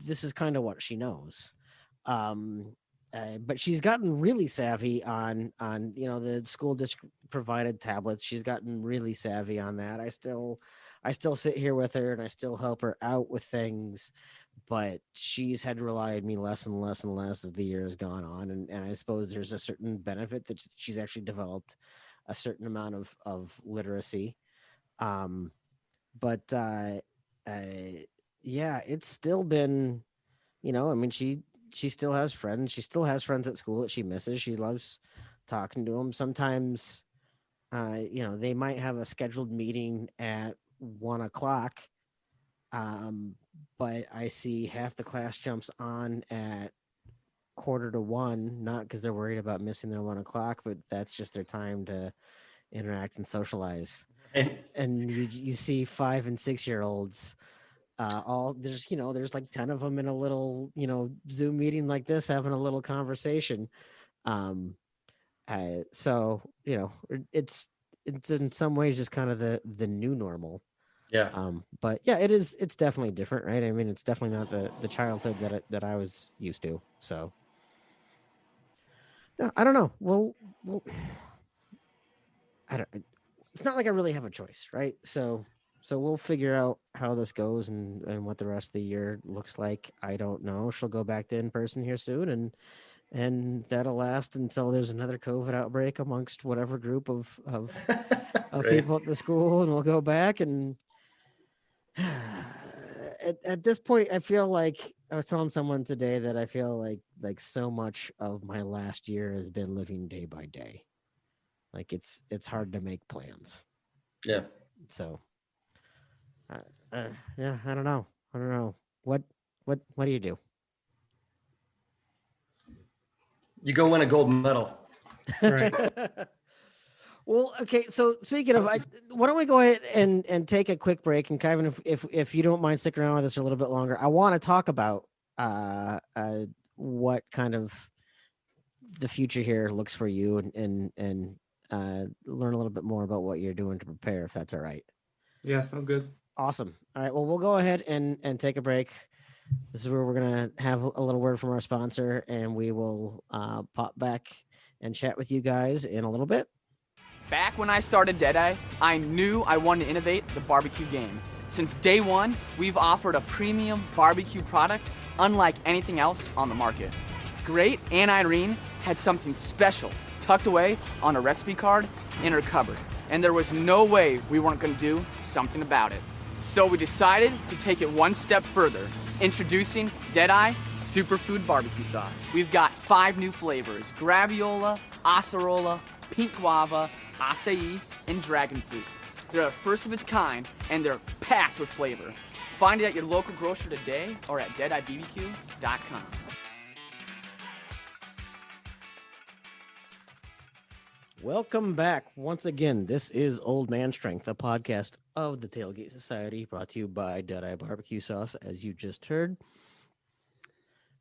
this is kind of what she knows. But she's gotten really savvy on the school district provided tablets. She's gotten really savvy on that. I still sit here with her and I still help her out with things, but she's had to rely on me less and less and less as the year has gone on. And I suppose there's a certain benefit that she's actually developed a certain amount of literacy. But yeah, it's still been, I mean, she still has friends. She still has friends at school that she misses. She loves talking to them. Sometimes, they might have a scheduled meeting at 1:00. But I see half the class jumps on at 1:45, not because they're worried about missing their 1:00, but that's just their time to interact and socialize. And you see 5 and 6-year-olds there's like 10 of them in a little Zoom meeting like this having a little conversation. So it's in some ways just kind of the new normal. Yeah. But yeah, it's definitely different, right? I mean, it's definitely not the childhood that I was used to. So no, I don't know. Well, it's not like I really have a choice, right? So we'll figure out how this goes and what the rest of the year looks like. I don't know. She'll go back to in person here soon, and that'll last until there's another COVID outbreak amongst whatever group of Right. people at the school, and we'll go back. And at this point, I feel like I was telling someone today that I feel like so much of my last year has been living day by day. Like it's hard to make plans. Yeah. So. Yeah, I don't know. What do you do? You go win a gold medal. Right. Well, okay. So speaking of, why don't we go ahead and take a quick break? And Kyven, if you don't mind sticking around with us a little bit longer, I want to talk about what kind of the future here looks for you, and learn a little bit more about what you're doing to prepare, if that's all right. Yeah, sounds good. Awesome. All right. Well, we'll go ahead and take a break. This is where we're going to have a little word from our sponsor, and we will pop back and chat with you guys in a little bit. Back when I started Deadeye, I knew I wanted to innovate the barbecue game. Since day one, we've offered a premium barbecue product unlike anything else on the market. Great Aunt Irene had something special tucked away on a recipe card in her cupboard, and there was no way we weren't going to do something about it. So we decided to take it one step further, introducing Deadeye Superfood Barbecue Sauce. We've got 5 new flavors: Graviola, Acerola, Pink Guava, Acai, and Dragon Fruit. They're a first of its kind, and they're packed with flavor. Find it at your local grocer today or at deadeyebbq.com. Welcome back. Once again, this is Old Man Strength, a podcast of the Tailgate Society, brought to you by Deadeye Barbecue Sauce, as you just heard.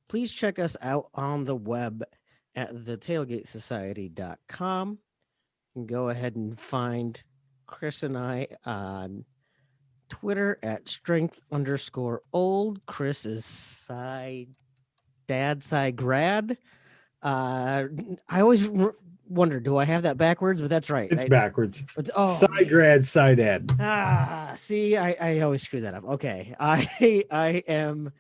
Please check us out on the web at thetailgatesociety.com. You can go ahead and find Chris and I on Twitter at strength_old. Chris is dad grad. I always wonder, do I have that backwards? But that's right. It's backwards. Oh, grad, dad. See, I always screw that up. Okay. I am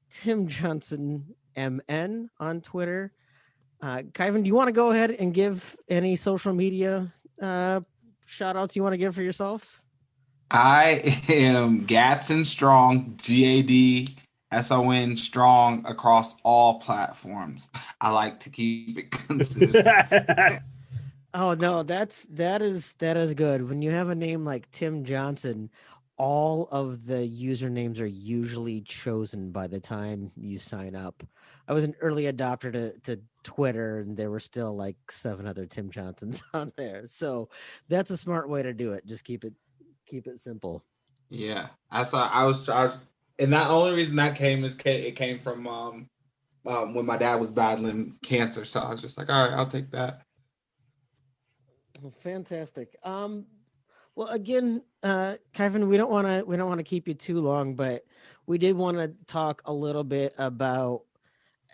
Tim Johnson MN on Twitter. Kyven, do you want to go ahead and give any social media shout outs you want to give for yourself? I am Gadson Strong, GADSON Strong across all platforms. I like to keep it consistent. Oh no, that is good. When you have a name like Tim Johnson, all of the usernames are usually chosen by the time you sign up. I was an early adopter to Twitter, and there were still like 7 other Tim Johnsons on there. So that's a smart way to do it. Just keep it simple. Yeah, I was, and the only reason that came is it came from when my dad was battling cancer. So I was just like, all right, I'll take that. Well, fantastic. Well, again, Kyven, we don't want to keep you too long, but we did want to talk a little bit about,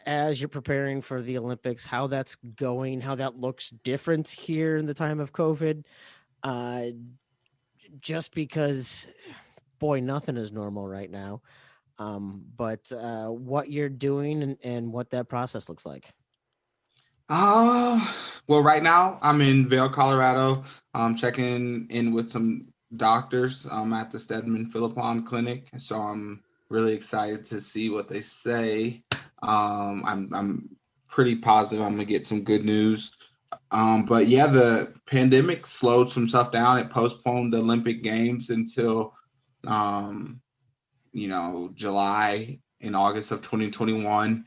as you're preparing for the Olympics, how that's going, how that looks different here in the time of COVID. Just because, boy, nothing is normal right now. But what you're doing and what that process looks like. Well, right now I'm in Vail, Colorado. Checking in with some doctors at the Stedman Philippon Clinic. So I'm really excited to see what they say. I'm pretty positive I'm gonna get some good news. But yeah, the pandemic slowed some stuff down. It postponed the Olympic Games until July and August of 2021.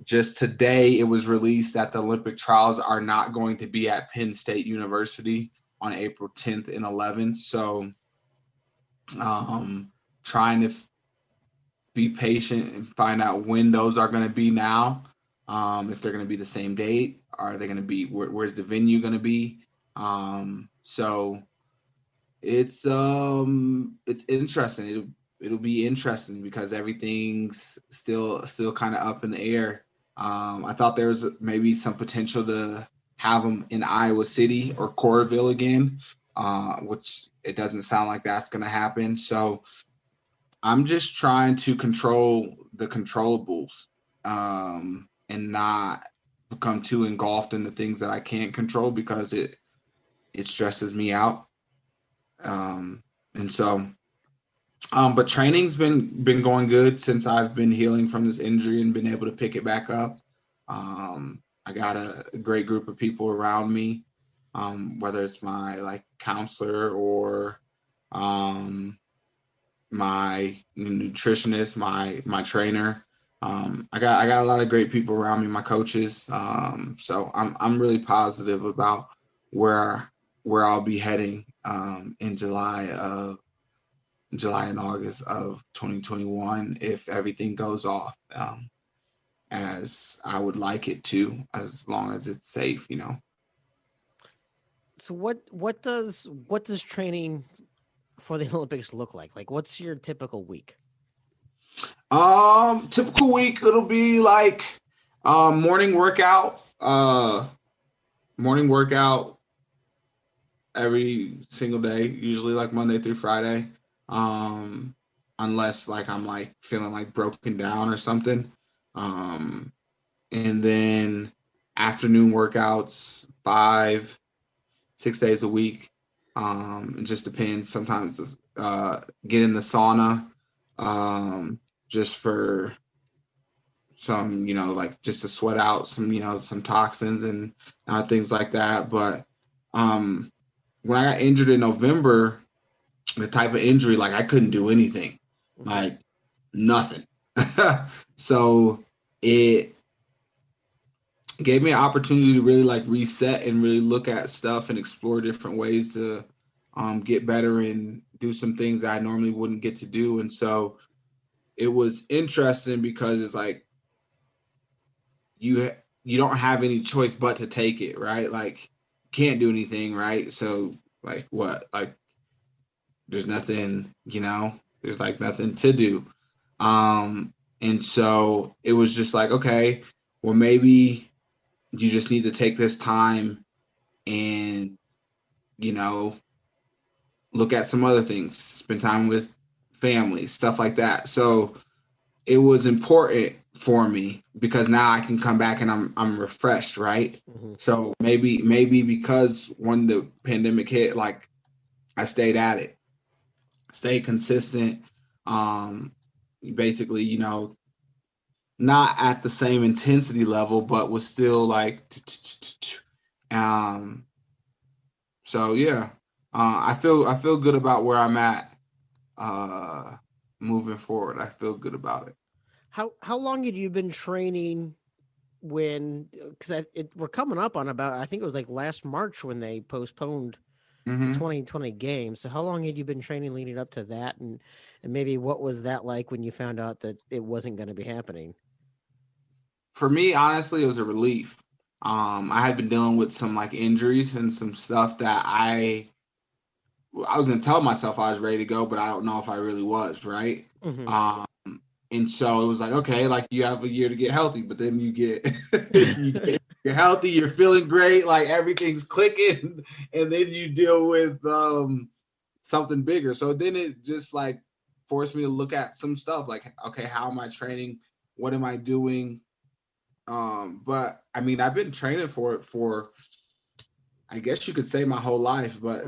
Just today, it was released that the Olympic trials are not going to be at Penn State University on April 10th and 11th. So, trying to be patient and find out when those are going to be now. If they're going to be the same date, are they going to be? Where's the venue going to be? So it's interesting. It'll be interesting because everything's still kind of up in the air. I thought there was maybe some potential to have them in Iowa City or Coralville again, which it doesn't sound like that's going to happen. So I'm just trying to control the controllables and not become too engulfed in the things that I can't control because it stresses me out. But training's been going good since I've been healing from this injury and been able to pick it back up. I got a great group of people around me, whether it's my counselor or my nutritionist, my trainer. I got a lot of great people around me, my coaches. So I'm really positive about where I'll be heading in July and August of 2021 if everything goes off as I would like it to, as long as it's safe, So what does training for the Olympics look like? Like, what's your typical week? Typical week, it'll be like morning workout every single day, usually like Monday through Friday. Unless I'm feeling broken down or something. And then afternoon workouts 5-6 days a week. It just depends. Sometimes get in the sauna just for some, just to sweat out some toxins and things like that. But when I got injured in November, the type of injury, I couldn't do anything, nothing. So it gave me an opportunity to really reset and really look at stuff and explore different ways to get better and do some things that I normally wouldn't get to do. And so it was interesting because it's you don't have any choice but to take it, right? Can't do anything, right? So what? There's nothing, there's nothing to do. And so it was just okay, well, maybe you just need to take this time and, look at some other things, spend time with family, stuff like that. So it was important for me because now I can come back and I'm refreshed, right? Mm-hmm. So maybe because when the pandemic hit, like I stayed at it, stayed consistent. Basically, you know, not at the same intensity level, but was still like, so yeah, I feel good about where I'm at, moving forward. I feel good about it. How long had you been training when, because we're coming up on about, I think it was like last March when they postponed the 2020 games. So how long had you been training leading up to that? And maybe what was that like when you found out that it wasn't going to be happening? For me, honestly, it was a relief. I had been dealing with some like injuries and some stuff that I was gonna tell myself I was ready to go, but I don't know if I really was, right? Mm-hmm. And so it was like, okay, like you have a year to get healthy, but then you're healthy, you're feeling great, like everything's clicking, and then you deal with something bigger. So then it just like forced me to look at some stuff like, okay, how am I training? What am I doing? But I mean, I've been training for it for, I guess you could say, my whole life, but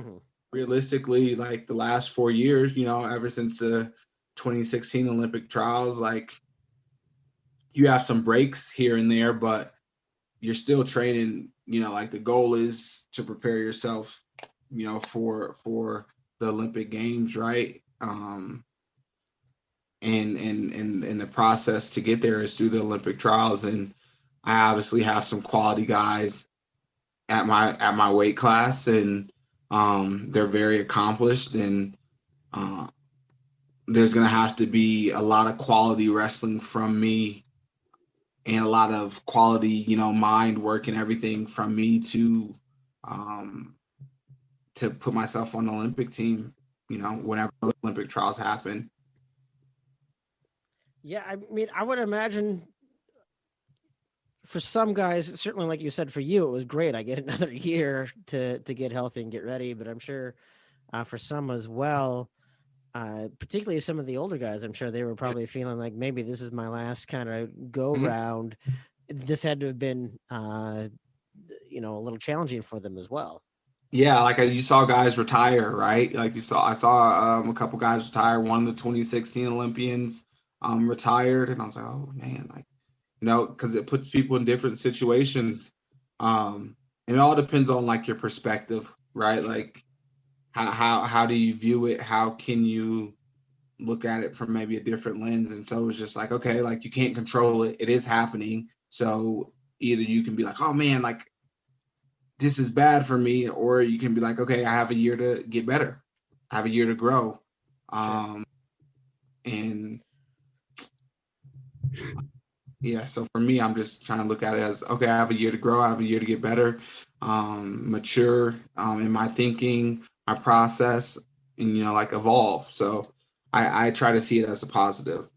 realistically, like the last 4 years, you know, ever since the 2016 Olympic trials, like you have some breaks here and there, but you're still training, you know, like the goal is to prepare yourself, you know, for the Olympic Games, right? And the process to get there is through the Olympic trials. And I obviously have some quality guys at my weight class, and they're very accomplished, and there's going to have to be a lot of quality wrestling from me and a lot of quality, you know, mind work and everything from me to put myself on the Olympic team, you know, whenever the Olympic trials happen. Yeah, I mean, I would imagine for some guys, certainly like you said, for you, it was great. I get another year to get healthy and get ready, but I'm sure for some as well, particularly some of the older guys, I'm sure they were probably feeling like maybe this is my last kind of go round. This had to have been, you know, a little challenging for them as well. Yeah, like you saw guys retire, right? Like I saw a couple guys retire. One of the 2016 Olympians retired, and I was like, oh man, like, you know, because it puts people in different situations. And it all depends on like your perspective, right? Like how do you view it? How can you look at it from maybe a different lens? And so it was just like, okay, like you can't control it. It is happening. So either you can be like, oh man, like this is bad for me, or you can be like, okay, I have a year to get better. I have a year to grow. And yeah, so for me, I'm just trying to look at it as, okay, I have a year to grow. I have a year to get better, mature in my thinking, my process, and, you know, like evolve. So I try to see it as a positive.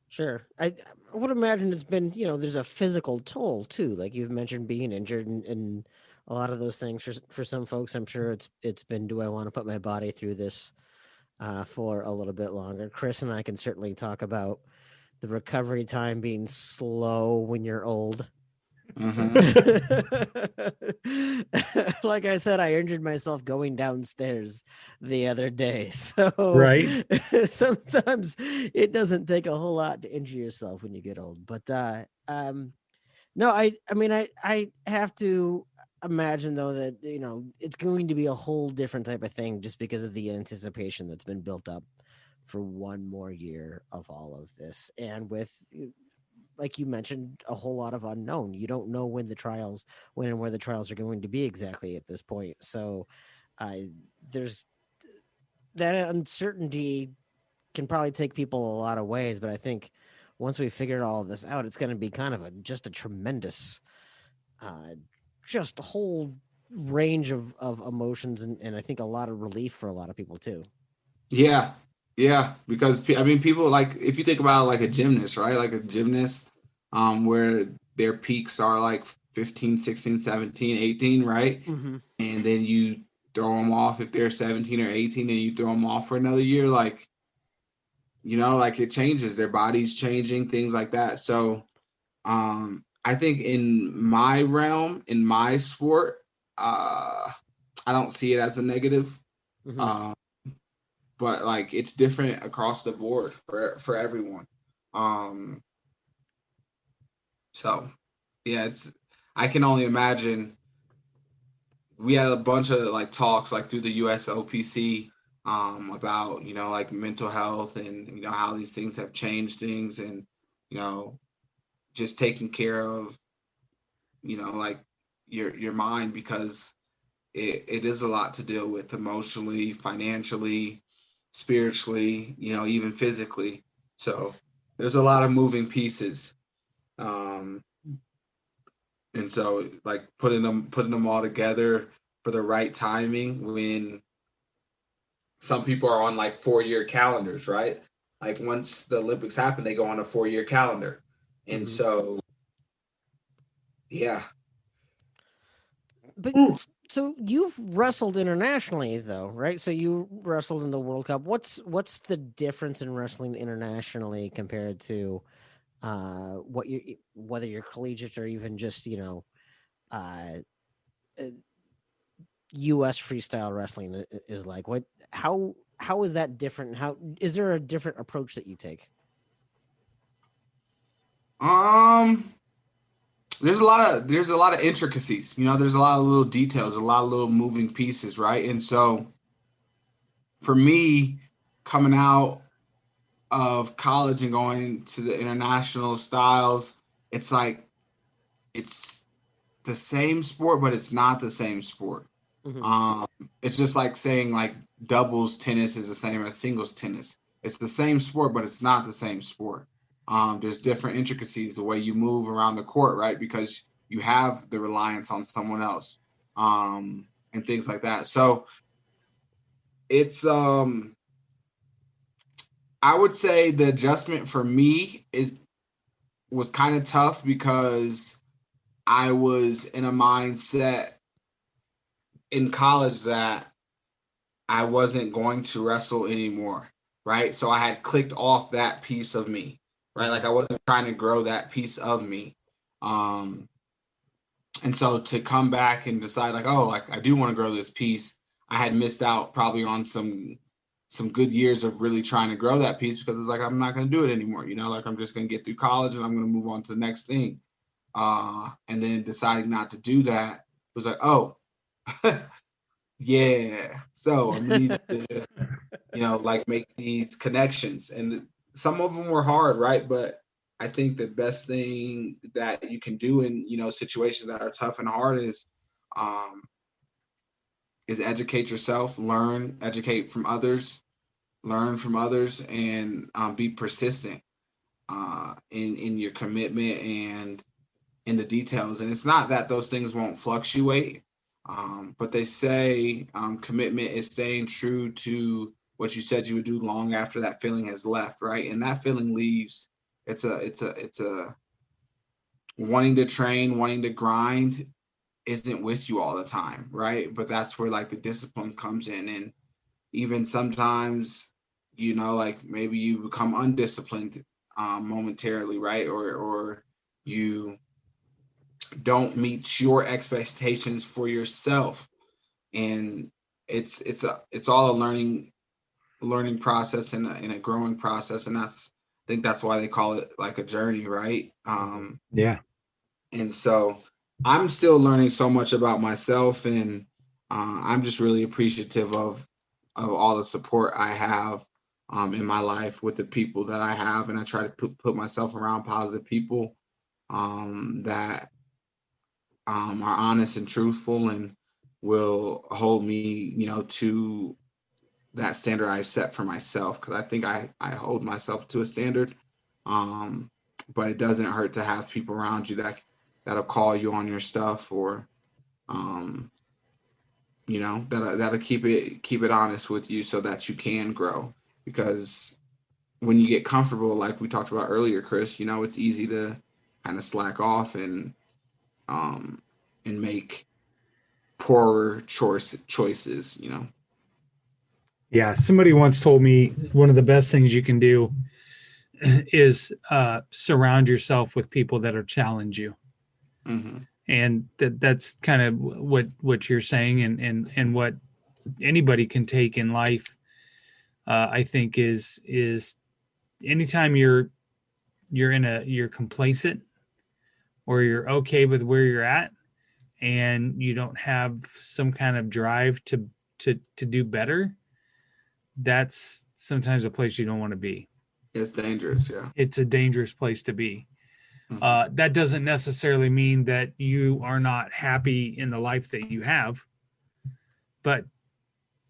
Sure. I would imagine it's been, you know, there's a physical toll too. Like you've mentioned being injured and a lot of those things for some folks, I'm sure it's been, do I want to put my body through this for a little bit longer? Chris and I can certainly talk about the recovery time being slow when you're old. Like I said, I injured myself going downstairs the other day. So sometimes it doesn't take a whole lot to injure yourself when you get old. But no, I mean, I have to imagine though that, you know, it's going to be a whole different type of thing just because of the anticipation that's been built up for one more year of all of this. And with, like you mentioned, a whole lot of unknown. You don't know when and where the trials are going to be exactly at this point. So there's that uncertainty can probably take people a lot of ways, but I think once we figured all of this out, it's going to be kind of just a tremendous, just a whole range of emotions and I think a lot of relief for a lot of people too. Yeah, because I mean, people, like, if you think about like a gymnast, right? Like a gymnast, where their peaks are like 15, 16, 17, 18, right? And then you throw them off if they're 17 or 18, and you throw them off for another year. Like, like it changes, their body's changing, things like that. So I think in my realm, in my sport, I don't see it as a negative. But like it's different across the board for everyone. So yeah, I can only imagine. We had a bunch of like talks like through the USOPC about like mental health and how these things have changed things, and just taking care of like your mind, because it is a lot to deal with emotionally, financially, spiritually, even physically. So there's a lot of moving pieces. And so like putting them all together for the right timing, when some people are on like 4-year calendars, right? Like once the Olympics happen, they go on a 4-year calendar. And so, yeah. But so you've wrestled internationally though, right? So you wrestled in the World Cup. What's the difference in wrestling internationally compared to whether you're collegiate or even just US freestyle wrestling is like? How is that different? How is there a different approach that you take? There's a lot of intricacies, there's a lot of little details, a lot of little moving pieces, right? And so for me, coming out of college and going to the international styles, it's like it's the same sport, but it's not the same sport. It's just like saying like doubles tennis is the same as singles tennis. It's the same sport, but it's not the same sport. There's different intricacies, the way you move around the court, right? Because you have the reliance on someone else, and things like that. So it's I would say the adjustment for me was kind of tough, because I was in a mindset in college that I wasn't going to wrestle anymore, right? So I had clicked off that piece of me, right? Like I wasn't trying to grow that piece of me. And so to come back and decide like, oh, like I do want to grow this piece, I had missed out probably on some good years of really trying to grow that piece, because it's like, I'm not going to do it anymore. Like I'm just going to get through college and I'm going to move on to the next thing. And then deciding not to do that was like, oh, yeah. So I'm gonna need to, like make these connections. And some of them were hard, right? But I think the best thing that you can do in, situations that are tough and hard is educate yourself, educate from others, learn from others, and be persistent in your commitment and in the details. And it's not that those things won't fluctuate, but they say commitment is staying true to what you said you would do long after that feeling has left, right? And that feeling leaves. It's a wanting to train, wanting to grind isn't with you all the time, right? But that's where like the discipline comes in. And even sometimes, like maybe you become undisciplined momentarily, right? Or you don't meet your expectations for yourself, and it's all a learning process and a growing process, and I think that's why they call it like a journey, right? Yeah. And so I'm still learning so much about myself, and I'm just really appreciative of all the support I have in my life with the people that I have, and I try to put myself around positive people that are honest and truthful and will hold me, to that standard I've set for myself. Because I think I hold myself to a standard, but it doesn't hurt to have people around you that'll call you on your stuff, or that'll keep it honest with you so that you can grow. Because when you get comfortable, like we talked about earlier, Chris, it's easy to kind of slack off and make poorer choices. Yeah, somebody once told me one of the best things you can do is surround yourself with people that'll challenge you. Mm-hmm. And that's kind of what you're saying, and what anybody can take in life. I think is anytime you're complacent, or you're okay with where you're at, and you don't have some kind of drive to do better, that's sometimes a place you don't want to be. It's dangerous. Yeah. It's a dangerous place to be. Mm-hmm. That doesn't necessarily mean that you are not happy in the life that you have, but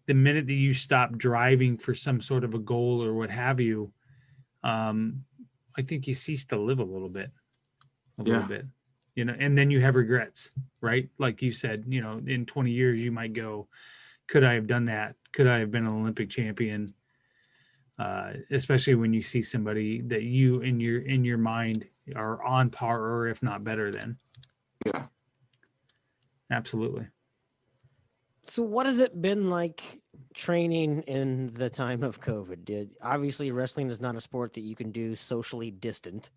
the minute that you stop driving for some sort of a goal or what have you, I think you cease to live a little bit, and then you have regrets, right? Like you said, in 20 years, you might go, could I have done that? Could I have been an Olympic champion? Especially when you see somebody that you in your mind are on par, or if not better than. Yeah. Absolutely. So what has it been like training in the time of COVID? Obviously, wrestling is not a sport that you can do socially distant.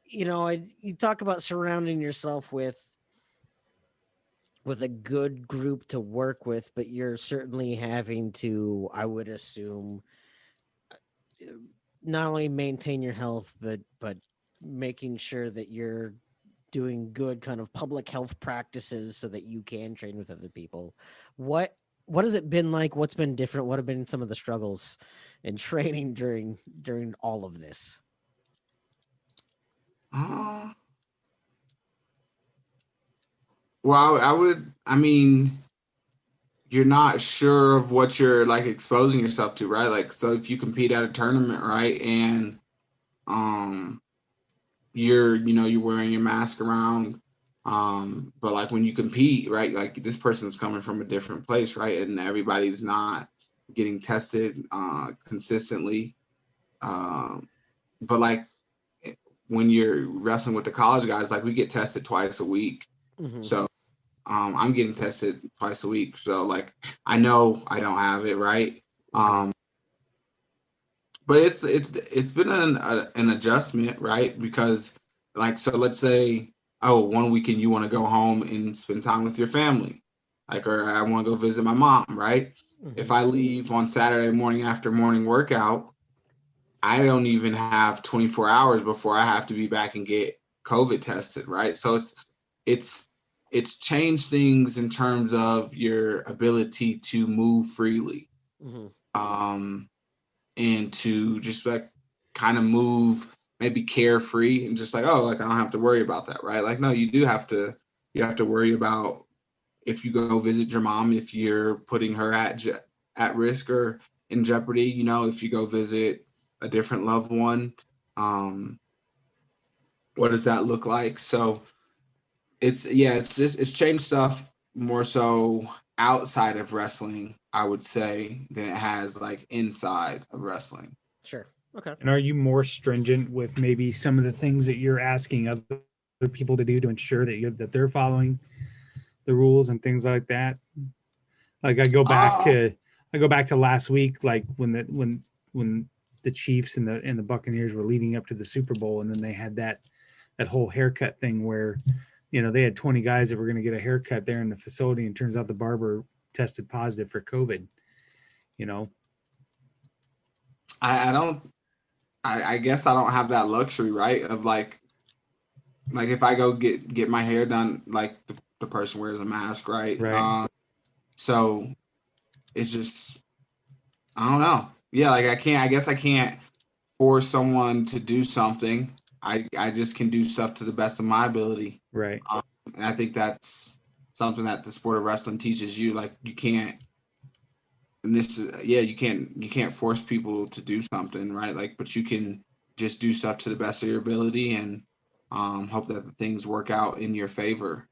You talk about surrounding yourself with a good group to work with, but you're certainly having to, I would assume, not only maintain your health, but making sure that you're doing good kind of public health practices so that you can train with other people. What has it been like? What's been different? What have been some of the struggles in training during all of this? Well, you're not sure of what you're like exposing yourself to, right? Like, so if you compete at a tournament, right, and you're wearing your mask around, but like when you compete, right, like this person's coming from a different place, right, and everybody's not getting tested consistently, but like when you're wrestling with the college guys, like we get tested twice a week. Mm-hmm. So I'm getting tested twice a week, so like I know I don't have it, right? But it's been an adjustment, right? Because like, so let's say, oh, one weekend you want to go home and spend time with your family, like, or I want to go visit my mom, right? Mm-hmm. If I leave on Saturday morning after morning workout, I don't even have 24 hours before I have to be back and get COVID tested, right? So it's changed things in terms of your ability to move freely. Mm-hmm. And to just like kind of move maybe carefree and just like, oh, like I don't have to worry about that, right? Like, no, you have to worry about if you go visit your mom, if you're putting her at risk or in jeopardy, if you go visit a different loved one, what does that look like? So it's changed stuff more so outside of wrestling, I would say, than it has like inside of wrestling. Sure. Okay. And are you more stringent with maybe some of the things that you're asking other people to do to ensure that they're following the rules and things like that? Like I go back to last week, like when the Chiefs and the Buccaneers were leading up to the Super Bowl, and then they had that whole haircut thing where, they had 20 guys that were going to get a haircut there in the facility, and turns out the barber tested positive for COVID. I guess I don't have that luxury, right? Of like if I go get my hair done, like the person wears a mask, right? Right. So it's just, I don't know. Yeah, like I guess I can't force someone to do something. I just can do stuff to the best of my ability. Right. And I think that's something that the sport of wrestling teaches you. Like you can't, and this is, you can't force people to do something, right? Like, but you can just do stuff to the best of your ability and hope that the things work out in your favor.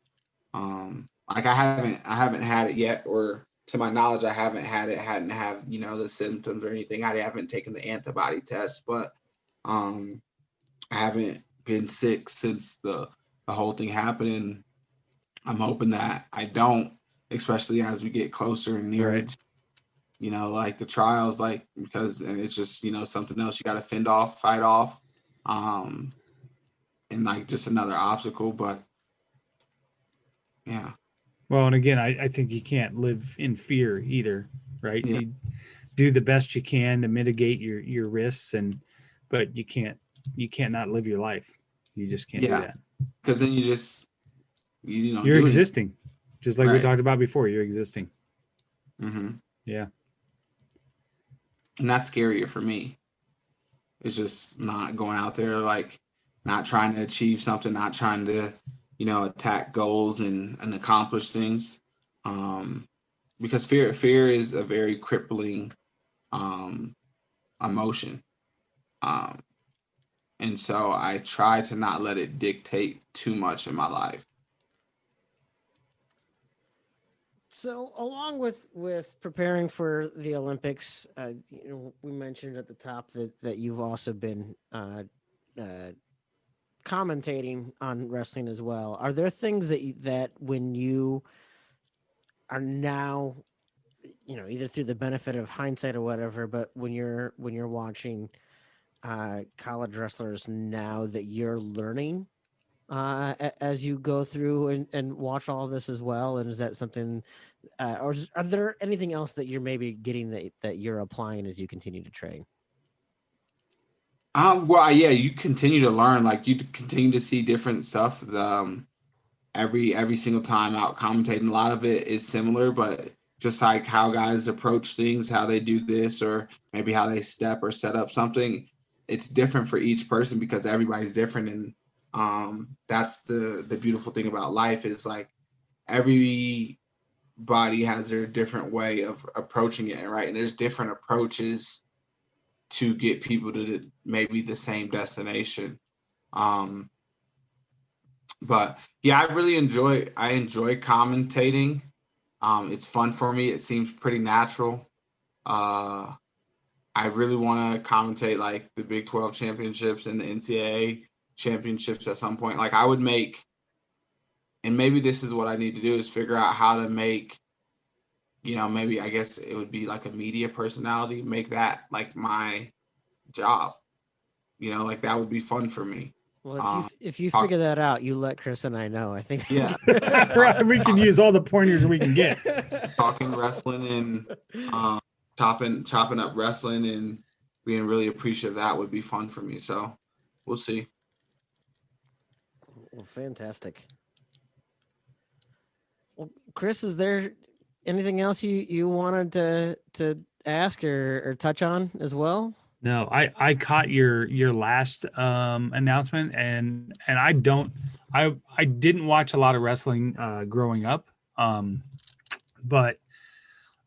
Like I haven't had it yet, or to my knowledge, I hadn't have the symptoms or anything. I haven't taken the antibody test, but I haven't been sick since the whole thing happened. And I'm hoping that I don't, especially as we get closer and nearer Right. to, like the trials, like, because it's just, something else you got to fight off, and like just another obstacle. But yeah. Well, and again, I think you can't live in fear either, right? Yeah. You do the best you can to mitigate your risks, but you can't not live your life. You just can't do that. Because then you're You're existing, just like we Right. talked about before. You're existing. Mm-hmm. Yeah. And that's scarier for me. It's just not going out there, like not trying to achieve something, not trying to, attack goals and accomplish things. Because fear is a very crippling emotion. And so I try to not let it dictate too much in my life. So, along with preparing for the Olympics, we mentioned at the top that you've also been commentating on wrestling as well. Are there things that when you are now, either through the benefit of hindsight or whatever, but when you're watching college wrestlers now, that you're learning as you go through and watch all of this as well? And is that something, or are there anything else that you're maybe getting that you're applying as you continue to train? Well, yeah, you continue to learn, like you continue to see different stuff. Every single time out commentating, a lot of it is similar, but just like how guys approach things, how they do this, or maybe how they step or set up something, it's different for each person because everybody's different. And that's the beautiful thing about life, is like everybody has their different way of approaching it, right? And there's different approaches to get people to maybe the same destination. But yeah, I enjoy commentating. It's fun for me. It seems pretty natural. I really want to commentate like the Big 12 championships and the NCAA championships at some point. Like I would make, and maybe this is what I need to do, is figure out how to make, maybe I guess it would be like a media personality, make that like my job. Like that would be fun for me. Well, if you figure that out, you let Chris and I know. I think we can use all the pointers we can get. Talking wrestling and chopping up wrestling and being really appreciative of that would be fun for me. So we'll see. Well, fantastic. Well, Chris, is there anything else you wanted to ask or touch on as well? No, I caught your last announcement, and I didn't watch a lot of wrestling growing up, but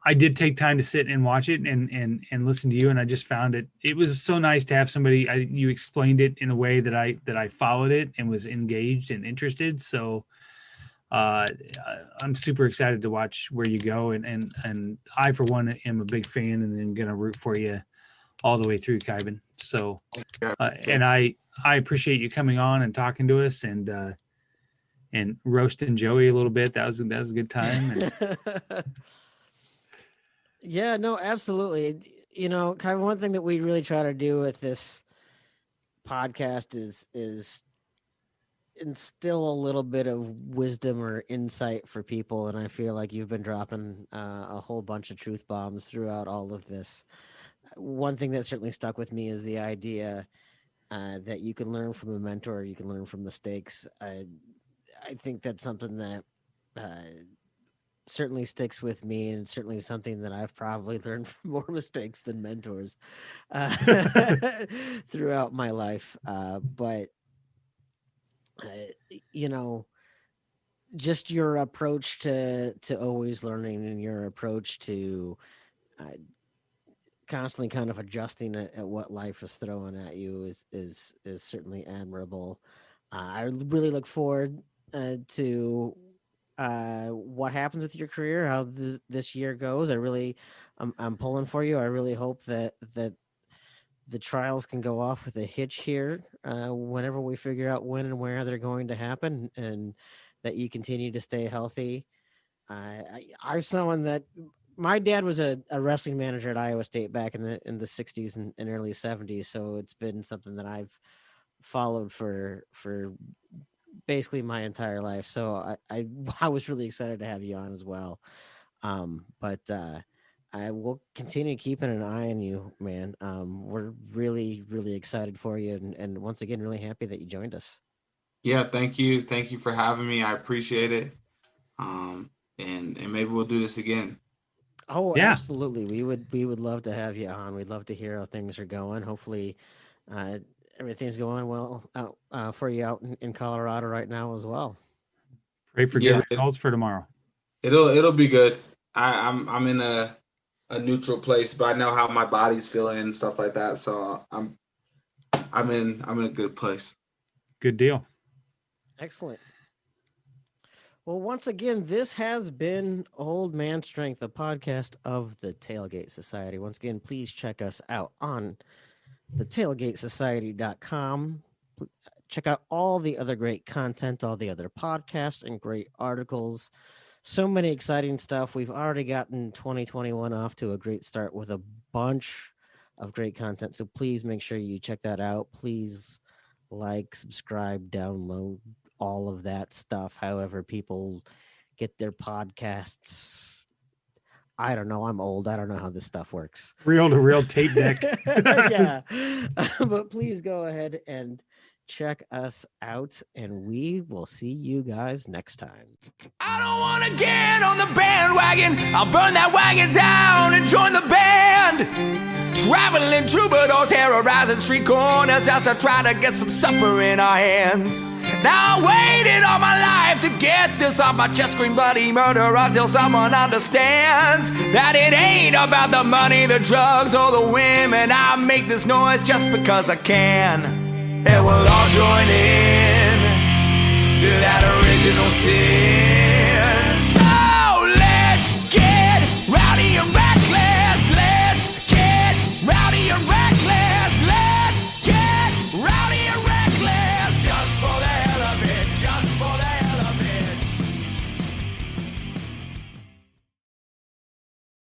I did take time to sit and watch it and listen to you, and I just found it was so nice to have somebody. You explained it in a way that I followed it and was engaged and interested. So I'm super excited to watch where you go, and I for one am a big fan and am going to root for you all the way through, Kyven. So, and I appreciate you coming on and talking to us and roasting Joey a little bit. That was a good time. Yeah, no, absolutely. Kyven, one thing that we really try to do with this podcast is instill a little bit of wisdom or insight for people. And I feel like you've been dropping a whole bunch of truth bombs throughout all of this. One thing that certainly stuck with me is the idea that you can learn from a mentor, you can learn from mistakes. I think that's something that certainly sticks with me, and certainly something that I've probably learned from more mistakes than mentors throughout my life. But just your approach to always learning, and your approach to constantly kind of adjusting at what life is throwing at you is certainly admirable. I really look forward to what happens with your career, how this year goes. I'm pulling for you. I really hope that the trials can go off with a hitch here whenever we figure out when and where they're going to happen, and that you continue to stay healthy I'm someone that my dad was a wrestling manager at Iowa State back in the 60s and early 70s. So it's been something that I've followed for basically my entire life. So I was really excited to have you on as well. But I will continue keeping an eye on you, man. We're really, really excited for you. And once again, really happy that you joined us. Yeah, thank you. Thank you for having me. I appreciate it. And maybe we'll do this again. Oh, Yeah. Absolutely. We would love to have you on. We'd love to hear how things are going. Hopefully, everything's going well out for you out in Colorado right now as well. Pray for good results for tomorrow. It'll be good. I'm in a neutral place, but I know how my body's feeling and stuff like that. So I'm in a good place. Good deal. Excellent. Well, once again, this has been Old Man Strength, a podcast of the Tailgate Society. Once again, please check us out on thetailgatesociety.com. Check out all the other great content, all the other podcasts and great articles. So many exciting stuff. We've already gotten 2021 off to a great start with a bunch of great content. So please make sure you check that out. Please like, subscribe, download, all of that stuff. However people get their podcasts. I don't know. I'm old. I don't know how this stuff works. Reel to reel tape deck. Yeah. But please go ahead and check us out, and we will see you guys next time. I don't want to get on the bandwagon. I'll burn that wagon down and join the band. Traveling troubadours, terrorizing street corners just to try to get some supper in our hands. Now I waited all my life to get this off my chest, scream bloody murder until someone understands that it ain't about the money, the drugs, or the women. I make this noise just because I can. And we'll all join in to that original sin.